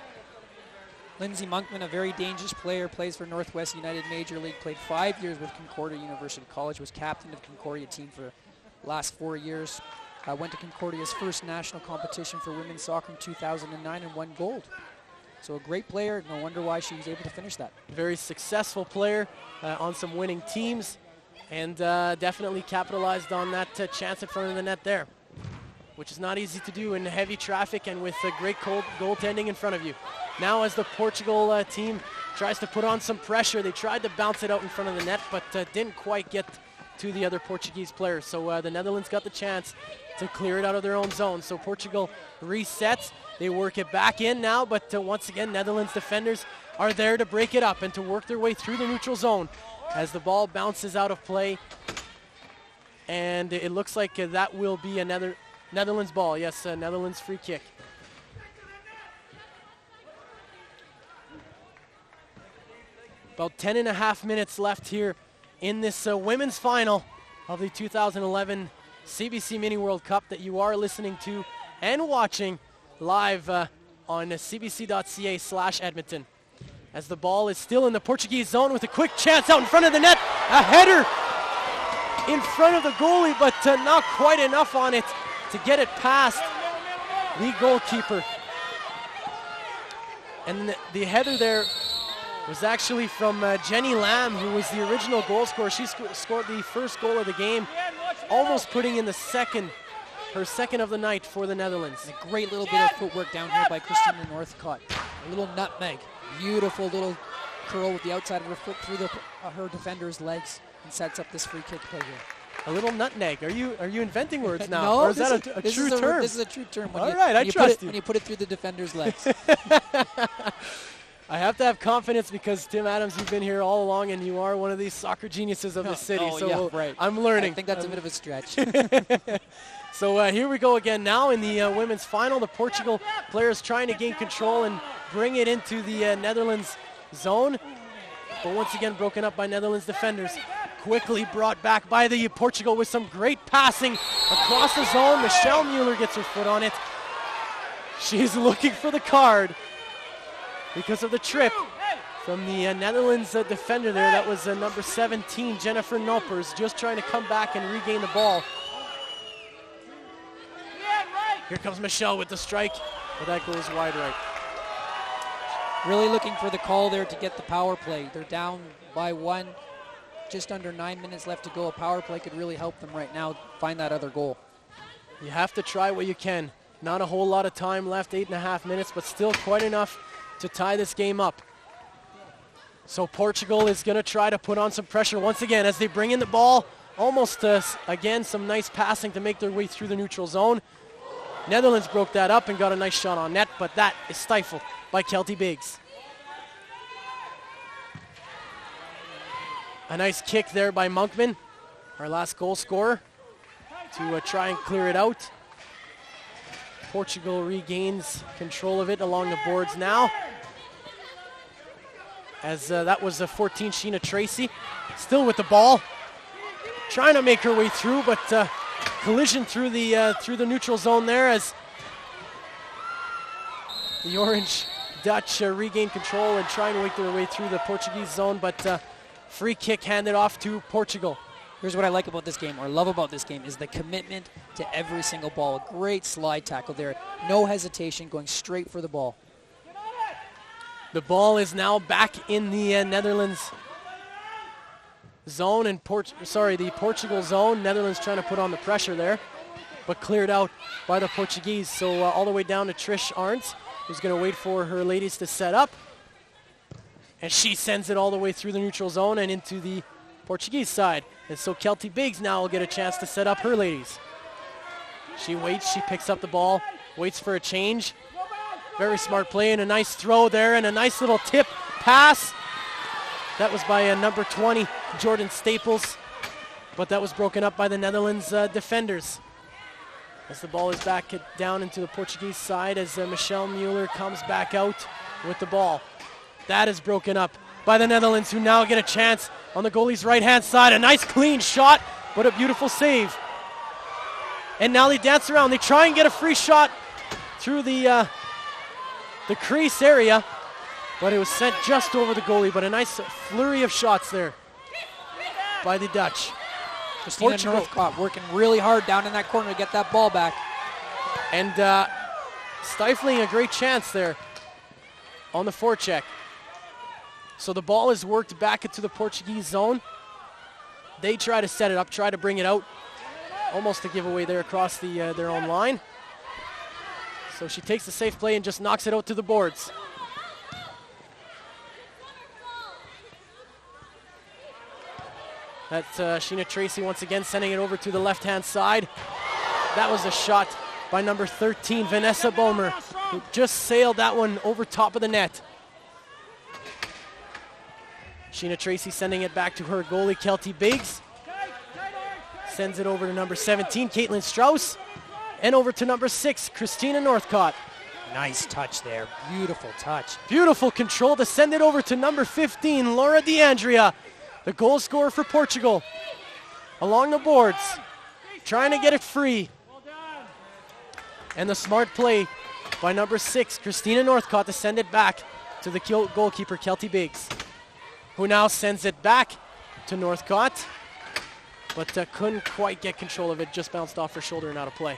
Lindsay Monkman, a very dangerous player, plays for Northwest United Major League, played 5 years with Concordia University College, was captain of Concordia team for the last 4 years. Went to Concordia's first national competition for women's soccer in 2009 and won gold. So a great player, no wonder why she was able to finish that. Very successful player on some winning teams, and definitely capitalized on that chance in front of the net there, which is not easy to do in heavy traffic and with great goaltending in front of you. Now as the Portugal team tries to put on some pressure, they tried to bounce it out in front of the net, but didn't quite get to the other Portuguese players. So the Netherlands got the chance to clear it out of their own zone. So Portugal resets. They work it back in now, but once again, Netherlands defenders are there to break it up and to work their way through the neutral zone. as the ball bounces out of play. And it looks like that will be another Netherlands ball. Yes, Netherlands free kick. About 10.5 minutes left here in this women's final of the 2011 CBC Mini World Cup that you are listening to and watching live on cbc.ca/Edmonton. As the ball is still in the Portuguese zone with a quick chance out in front of the net. A header in front of the goalie, but not quite enough on it to get it past the goalkeeper. And the header there was actually from Jenny Lamb, who was the original goal scorer. She scored the first goal of the game, almost putting in her second of the night for the Netherlands. A great little bit of footwork down here by Christina Northcott. A little nutmeg. Beautiful little curl with the outside of her foot through her defender's legs and sets up this free kick play here. A little nutmeg. Are you inventing words now? No, or is that a true term? This is a true term. All right, I trust you. When you put it through the defender's legs. I have to have confidence because, Tim Adams, you've been here all along and you are one of these soccer geniuses of the city. Oh, so yeah, right. I'm learning. I think that's a bit of a stretch. So here we go again now in the women's final. The Portugal players trying to gain control and bring it into the Netherlands zone. But once again broken up by Netherlands defenders. Quickly brought back by the Portugal with some great passing across the zone. Michelle Mueller gets her foot on it. She's looking for the card because of the trip from the Netherlands defender there. That was number 17, Jennifer Noppers, just trying to come back and regain the ball. Here comes Michelle with the strike, but that goes wide right. Really looking for the call there to get the power play. They're down by one, just under 9 minutes left to go. A power play could really help them right now find that other goal. You have to try what you can. Not a whole lot of time left, 8.5 minutes, but still quite enough to tie this game up. So Portugal is going to try to put on some pressure once again as they bring in the ball. Almost, again, some nice passing to make their way through the neutral zone. Netherlands broke that up and got a nice shot on net, but that is stifled by Kelty Biggs. A nice kick there by Monkman, our last goal scorer, to try and clear it out. Portugal regains control of it along the boards now. As that was 14, Sheena Tracy, still with the ball. Trying to make her way through, but collision through the neutral zone there as the Orange Dutch regain control and trying to make their way through the Portuguese zone, but free kick handed off to Portugal. Here's what I like about this game, or love about this game, is the commitment to every single ball. A great slide tackle there. No hesitation, going straight for the ball. The ball is now back in the Netherlands zone, and the Portugal zone. Netherlands trying to put on the pressure there, but cleared out by the Portuguese. So all the way down to Trish Arntz, who's going to wait for her ladies to set up. And she sends it all the way through the neutral zone and into the Portuguese side. And so Kelty Biggs now will get a chance to set up her ladies. She waits, she picks up the ball, waits for a change. Very smart play and a nice throw there and a nice little tip pass. That was by number 20, Jordan Staples. But that was broken up by the Netherlands defenders. As the ball is back down into the Portuguese side as Michelle Mueller comes back out with the ball. That is broken up by the Netherlands, who now get a chance on the goalie's right-hand side. A nice clean shot, but a beautiful save. And now they dance around. They try and get a free shot through the crease area, but it was sent just over the goalie. But a nice flurry of shots there by the Dutch. Christina Northcott working really hard down in that corner to get that ball back. And stifling a great chance there on the forecheck. So the ball is worked back into the Portuguese zone. They try to set it up, try to bring it out. Almost a giveaway there across their own line. So she takes the safe play and just knocks it out to the boards. That's Sheena Tracy once again sending it over to the left-hand side. That was a shot by number 13, Vanessa Bomer, who just sailed that one over top of the net. Sheena Tracy sending it back to her goalie, Kelty Biggs. Sends it over to number 17, Caitlin Strauss. And over to number 6, Christina Northcott. Nice touch there. Beautiful touch. Beautiful control to send it over to number 15, Laura DeAndrea, the goal scorer for Portugal. Along the boards, trying to get it free. And the smart play by number 6, Christina Northcott, to send it back to the goalkeeper, Kelty Biggs, who now sends it back to Northcott, but couldn't quite get control of it, just bounced off her shoulder and out of play.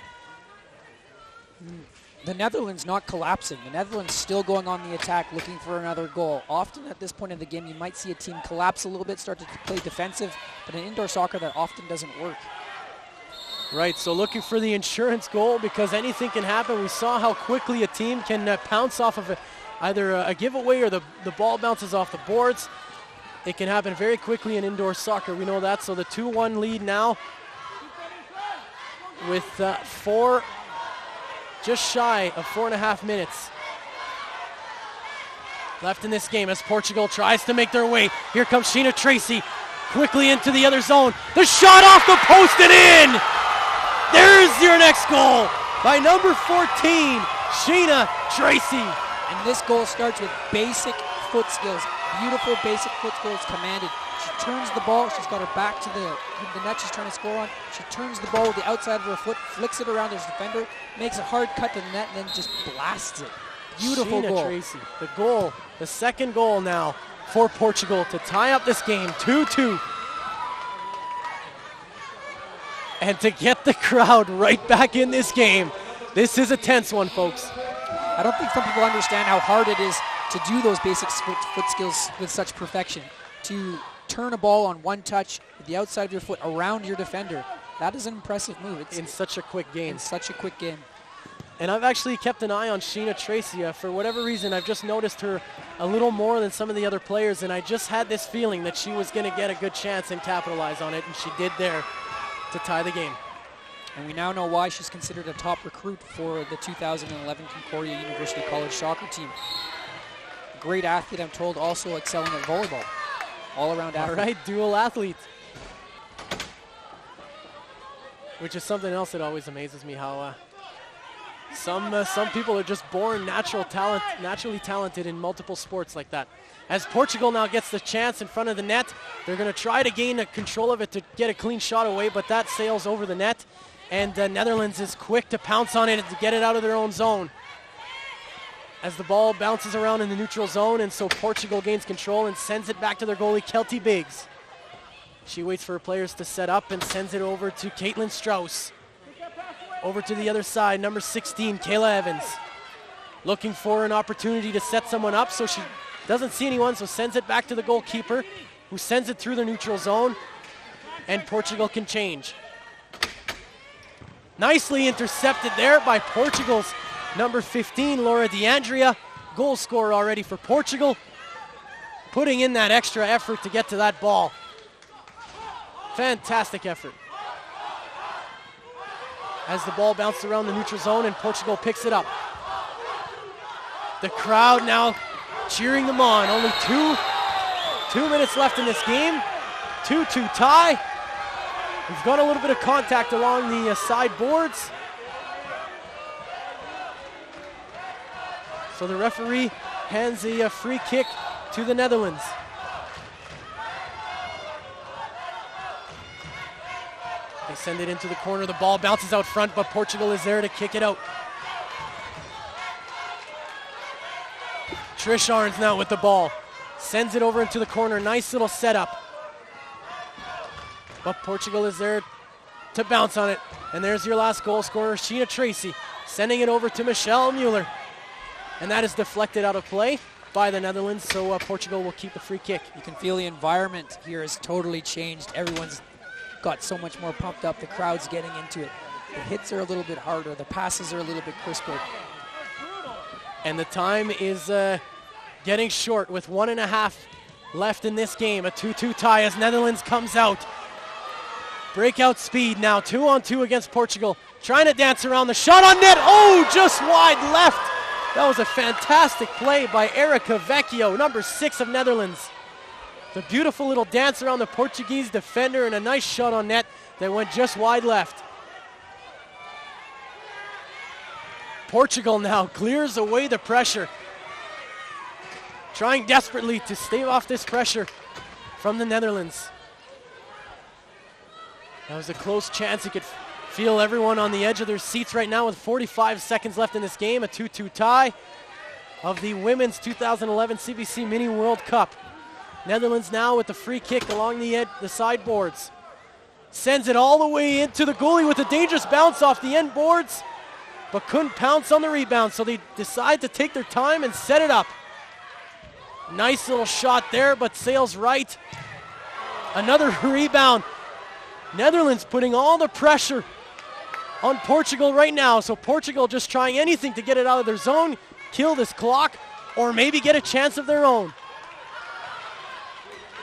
The Netherlands not collapsing. The Netherlands still going on the attack, looking for another goal. Often at this point in the game, you might see a team collapse a little bit, start to play defensive, but in indoor soccer, that often doesn't work. Right, so looking for the insurance goal because anything can happen. We saw how quickly a team can pounce off of either a giveaway or the ball bounces off the boards. It can happen very quickly in indoor soccer. We know that. So the 2-1 lead now with just shy of 4.5 minutes left in this game as Portugal tries to make their way. Here comes Sheena Tracy quickly into the other zone. The shot off the post and in! There's your next goal by number 14, Sheena Tracy. And this goal starts with basic foot skills. Beautiful basic foot skills commanded. She turns the ball. She's got her back to the net she's trying to score on. She turns the ball with the outside of her foot, flicks it around his defender, makes a hard cut to the net, and then just blasts it. Beautiful Sheena goal. Tracy, the second goal now for Portugal to tie up this game, 2-2. And to get the crowd right back in this game. This is a tense one, folks. I don't think some people understand how hard it is to do those basic foot skills with such perfection. To turn a ball on one touch with the outside of your foot around your defender. That is an impressive move. It's in such a quick game. In such a quick game. And I've actually kept an eye on Sheena Tracy. For whatever reason, I've just noticed her a little more than some of the other players, and I just had this feeling that she was going to get a good chance and capitalize on it, and she did there to tie the game. And we now know why she's considered a top recruit for the 2011 Concordia University College soccer team. Great athlete, I'm told, also excelling at volleyball. All-around athlete. All right, dual athlete. Which is something else that always amazes me, how some people are just born naturally talented in multiple sports like that. As Portugal now gets the chance in front of the net, they're going to try to gain control of it to get a clean shot away, but that sails over the net. And Netherlands is quick to pounce on it and to get it out of their own zone. As the ball bounces around in the neutral zone, and so Portugal gains control and sends it back to their goalie, Kelty Biggs. She waits for her players to set up and sends it over to Caitlin Strauss. Over to the other side, number 16, Kayla Evans. Looking for an opportunity to set someone up, so she doesn't see anyone, so sends it back to the goalkeeper, who sends it through the neutral zone, and Portugal can change. Nicely intercepted there by Portugal's number 15, Laura DeAndrea. Goal scorer already for Portugal. Putting in that extra effort to get to that ball. Fantastic effort. As the ball bounced around the neutral zone and Portugal picks it up. The crowd now cheering them on. Only two minutes left in this game. 2-2 tie. We've got a little bit of contact along the side boards. So the referee hands a free kick to the Netherlands. They send it into the corner. The ball bounces out front, but Portugal is there to kick it out. Trish Arns now with the ball. Sends it over into the corner. Nice little setup. But Portugal is there to bounce on it. And there's your last goal scorer, Sheena Tracy, sending it over to Michelle Mueller. And that is deflected out of play by the Netherlands, so Portugal will keep the free kick. You can feel the environment here has totally changed. Everyone's got so much more pumped up. The crowd's getting into it. The hits are a little bit harder. The passes are a little bit crisper. And the time is getting short with 1.5 left in this game. A 2-2 tie as Netherlands comes out. Breakout speed now, 2-on-2 against Portugal. Trying to dance around the shot on net. Oh, just wide left. That was a fantastic play by Erica Vecchio, number 6 of Netherlands. The beautiful little dance around the Portuguese defender and a nice shot on net that went just wide left. Portugal now clears away the pressure. Trying desperately to stave off this pressure from the Netherlands. That was a close chance. You could feel everyone on the edge of their seats right now with 45 seconds left in this game. A 2-2 tie of the Women's 2011 CBC Mini World Cup. Netherlands now with the free kick along the sideboards. Sends it all the way into the goalie with a dangerous bounce off the end boards, but couldn't pounce on the rebound, so they decide to take their time and set it up. Nice little shot there, but sails right. Another rebound. Netherlands putting all the pressure on Portugal right now, so Portugal just trying anything to get it out of their zone, kill this clock, or maybe get a chance of their own.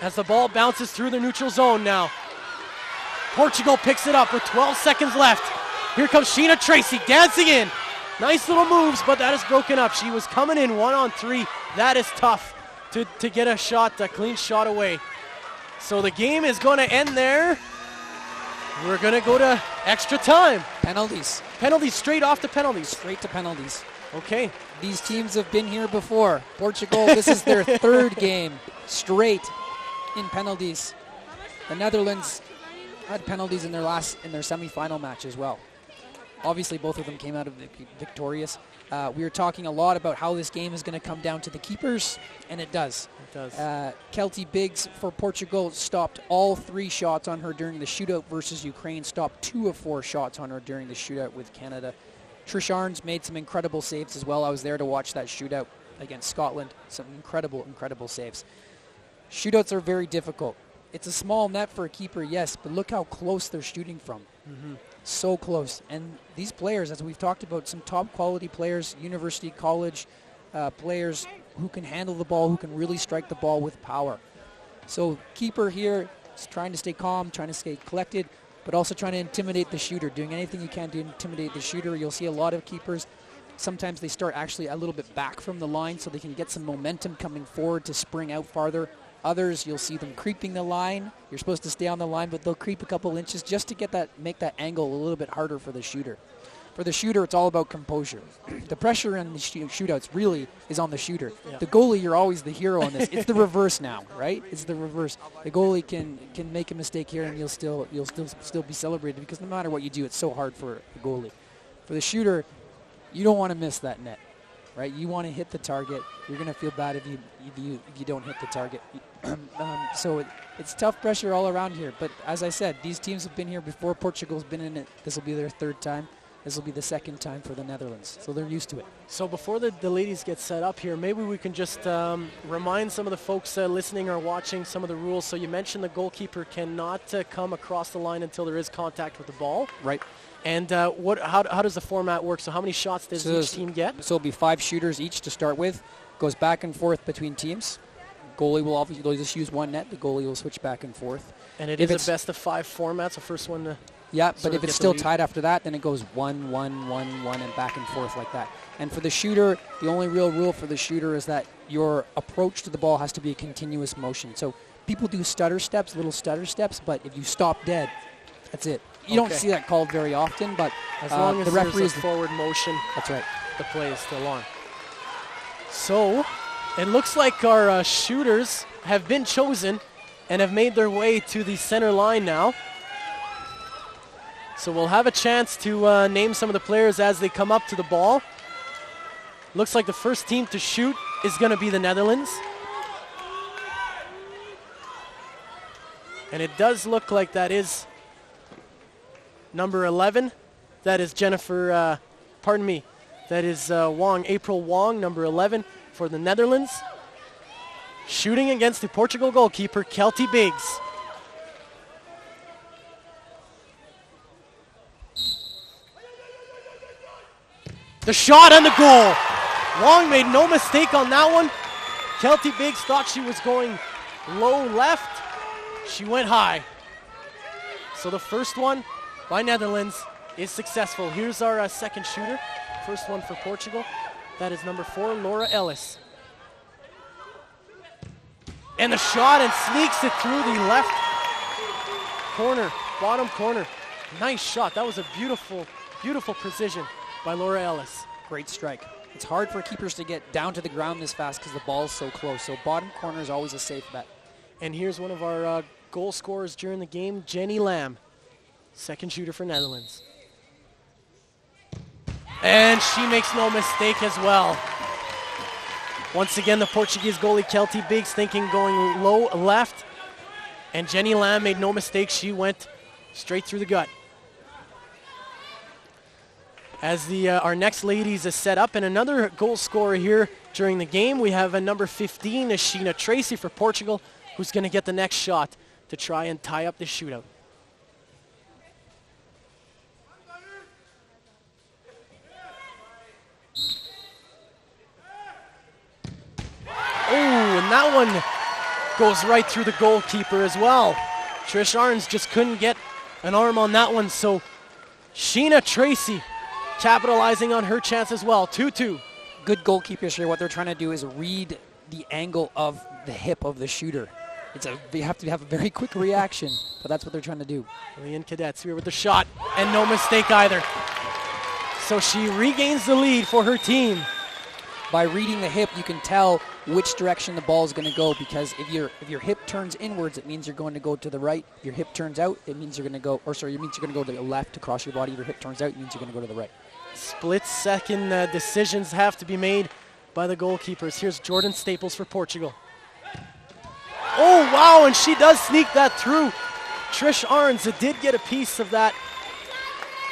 As the ball bounces through the neutral zone now. Portugal picks it up with 12 seconds left. Here comes Sheena Tracy dancing in. Nice little moves, but that is broken up. She was coming in 1-on-3. That is tough to get a clean shot away. So the game is going to end there. We're going to go to extra time. Penalties. Penalties, straight off to penalties. Straight to penalties. Okay. These teams have been here before. Portugal, this is their third game straight in penalties. The Netherlands had penalties in their semifinal match as well. Obviously, both of them came out of victorious. We were talking a lot about how this game is going to come down to the keepers, and it does. It does. Kelty Biggs for Portugal stopped all 3 shots on her during the shootout versus Ukraine, stopped 2 of 4 shots on her during the shootout with Canada. Trish Arns made some incredible saves as well. I was there to watch that shootout against Scotland. Some incredible, incredible saves. Shootouts are very difficult. It's a small net for a keeper, yes, but look how close they're shooting from. Mm-hmm. So close. And these players, as we've talked about, some top quality players, university, college players who can handle the ball, who can really strike the ball with power. So keeper here is trying to stay calm, trying to stay collected, but also trying to intimidate the shooter, doing anything you can to intimidate the shooter. You'll see a lot of keepers, sometimes they start actually a little bit back from the line so they can get some momentum coming forward to spring out farther. Others, you'll see them creeping the line. You're supposed to stay on the line, but they'll creep a couple inches just to make that angle a little bit harder for the shooter. For the shooter, it's all about composure. The pressure in the shootouts really is on the shooter. Yeah. The goalie, you're always the hero on this. It's the reverse now, right? It's the reverse. The goalie can make a mistake here, and you'll still be celebrated because no matter what you do, it's so hard for the goalie. For the shooter, you don't want to miss that net, right? You want to hit the target. You're going to feel bad if you don't hit the target. So it's tough pressure all around here. But as I said, these teams have been here before. Portugal's been in it. This will be their third time. This will be the second time for the Netherlands. So they're used to it. So before the ladies get set up here, maybe we can just remind some of the folks listening or watching some of the rules. So you mentioned the goalkeeper cannot come across the line until there is contact with the ball. Right. And how does the format work? So how many shots does each team get? So it'll be 5 shooters each to start with. Goes back and forth between teams. Goalie will obviously they'll just use one net. The goalie will switch back and forth. And it is a best of 5 format, so first one to... Yeah, but if it's still tied after that, then it goes 1, 1, 1, 1, and back and forth like that. And for the shooter, the only real rule for the shooter is that your approach to the ball has to be a continuous motion. So people do little stutter steps, but if you stop dead, that's it. You don't see that called very often, but as long as the referee is forward motion, that's right. The play is still on. So it looks like our shooters have been chosen and have made their way to the center line now. So we'll have a chance to name some of the players as they come up to the ball. Looks like the first team to shoot is going to be the Netherlands. And it does look like that is number 11. That is Jennifer, that is Wong, April Wong, number 11 for the Netherlands. Shooting against the Portugal goalkeeper, Kelty Biggs. The shot and the goal. Wong made no mistake on that one. Kelty Biggs thought she was going low left. She went high. So the first one by Netherlands is successful. Here's our second shooter. First one for Portugal. That is number 4, Laura Ellis. And the shot, and sneaks it through the left corner, bottom corner. Nice shot. That was a beautiful, beautiful precision by Laura Ellis. Great strike. It's hard for keepers to get down to the ground this fast because the ball's so close. So bottom corner is always a safe bet. And here's one of our goal scorers during the game, Jenny Lamb, second shooter for Netherlands. And she makes no mistake as well. Once again, the Portuguese goalie Kelty Biggs thinking going low left. And Jenny Lamb made no mistake. She went straight through the gut. As our next ladies is set up, and another goal scorer here during the game, we have a number 15, Sheena Tracy for Portugal, who's going to get the next shot to try and tie up the shootout. Oh, and that one goes right through the goalkeeper as well. Trish Arns just couldn't get an arm on that one, so Sheena Tracy capitalizing on her chance as well. 2-2. Good goalkeepers here. What they're trying to do is read the angle of the hip of the shooter. They have to have a very quick reaction, but that's what they're trying to do. Leon Cadets here with the shot, and no mistake either. So she regains the lead for her team. By reading the hip, you can tell which direction the ball is going to go, because if your hip turns inwards, it means you're going to go to the right. If your hip turns out, it means you're going to go, it means you're going to go to the left across your body. If your hip turns out, it means you're going to go to the right. Split-second decisions have to be made by the goalkeepers. Here's Jordan Staples for Portugal. Oh, wow, and she does sneak that through. Trish Arns did get a piece of that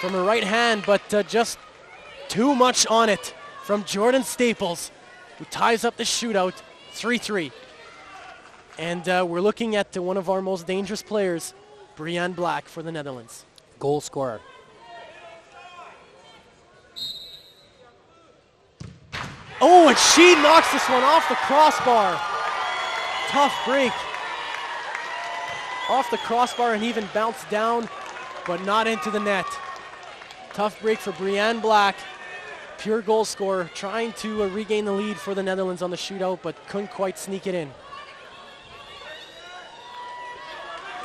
from her right hand, but just too much on it from Jordan Staples, who ties up the shootout 3-3. And we're looking at one of our most dangerous players, Brianne Black for the Netherlands. Goal scorer. Oh, and she knocks this one off the crossbar. Tough break. Off the crossbar and even bounced down, but not into the net. Tough break for Brianne Black. Pure goal scorer, trying to regain the lead for the Netherlands on the shootout, but couldn't quite sneak it in.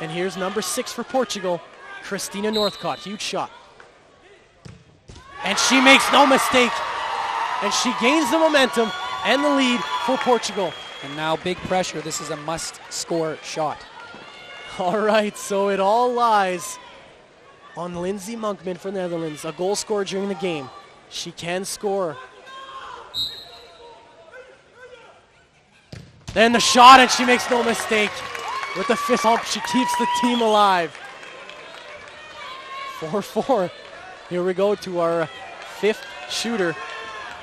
And here's number 6 for Portugal, Christina Northcott. Huge shot. And she makes no mistake. And she gains the momentum and the lead for Portugal. And now big pressure. This is a must-score shot. All right, so it all lies on Lindsay Monkman for the Netherlands, a goal scorer during the game. She can score. Then the shot, and she makes no mistake. With the fist bump, she keeps the team alive. 4-4. Here we go to our 5th shooter.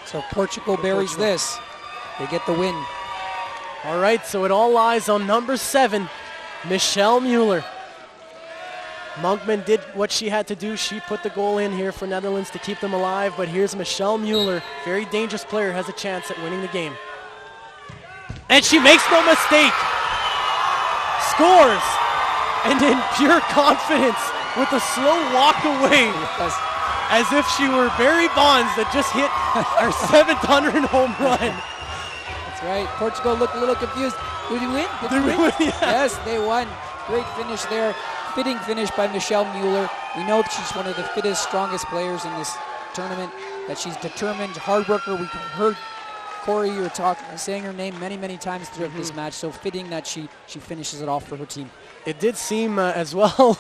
So Portugal buries this. They get the win. All right, so it all lies on number 7, Michelle Mueller. Monkman did what she had to do. She put the goal in here for Netherlands to keep them alive, but here's Michelle Mueller, very dangerous player, has a chance at winning the game. And she makes no mistake. Scores. And in pure confidence with a slow walk away. Yes. As if she were Barry Bonds that just hit our 700 home run. That's right. Portugal looked a little confused. Did we win? Did we win? Yeah. Yes, they won. Great finish there. Fitting finish by Michelle Mueller. We know that she's one of the fittest, strongest players in this tournament, that she's determined, hard worker. We heard Corey, you were saying her name many, many times throughout this match, so fitting that she finishes it off for her team. It did seem as well,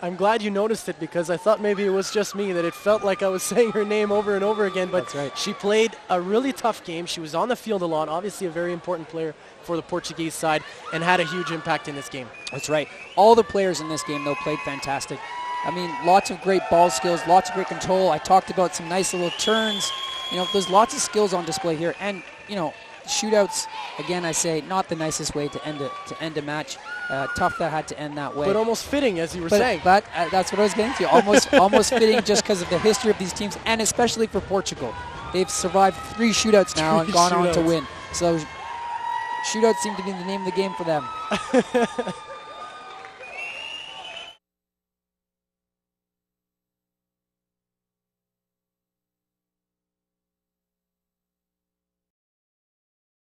I'm glad you noticed it, because I thought maybe it was just me, that it felt like I was saying her name over and over again, but that's right. She played a really tough game. She was on the field a lot, obviously a very important player for the Portuguese side, and had a huge impact in this game. That's right. All the players in this game, though, played fantastic. I mean, lots of great ball skills, lots of great control. I talked about some nice little turns. You know, there's lots of skills on display here, and, you know, shootouts, again, I say, not the nicest way to end a match. Tough that had to end that way. But almost fitting, as you were saying. But that's what I was getting to. Almost fitting, just because of the history of these teams, and especially for Portugal. They've survived 3 shootouts now and gone on to win. So shootouts seem to be the name of the game for them.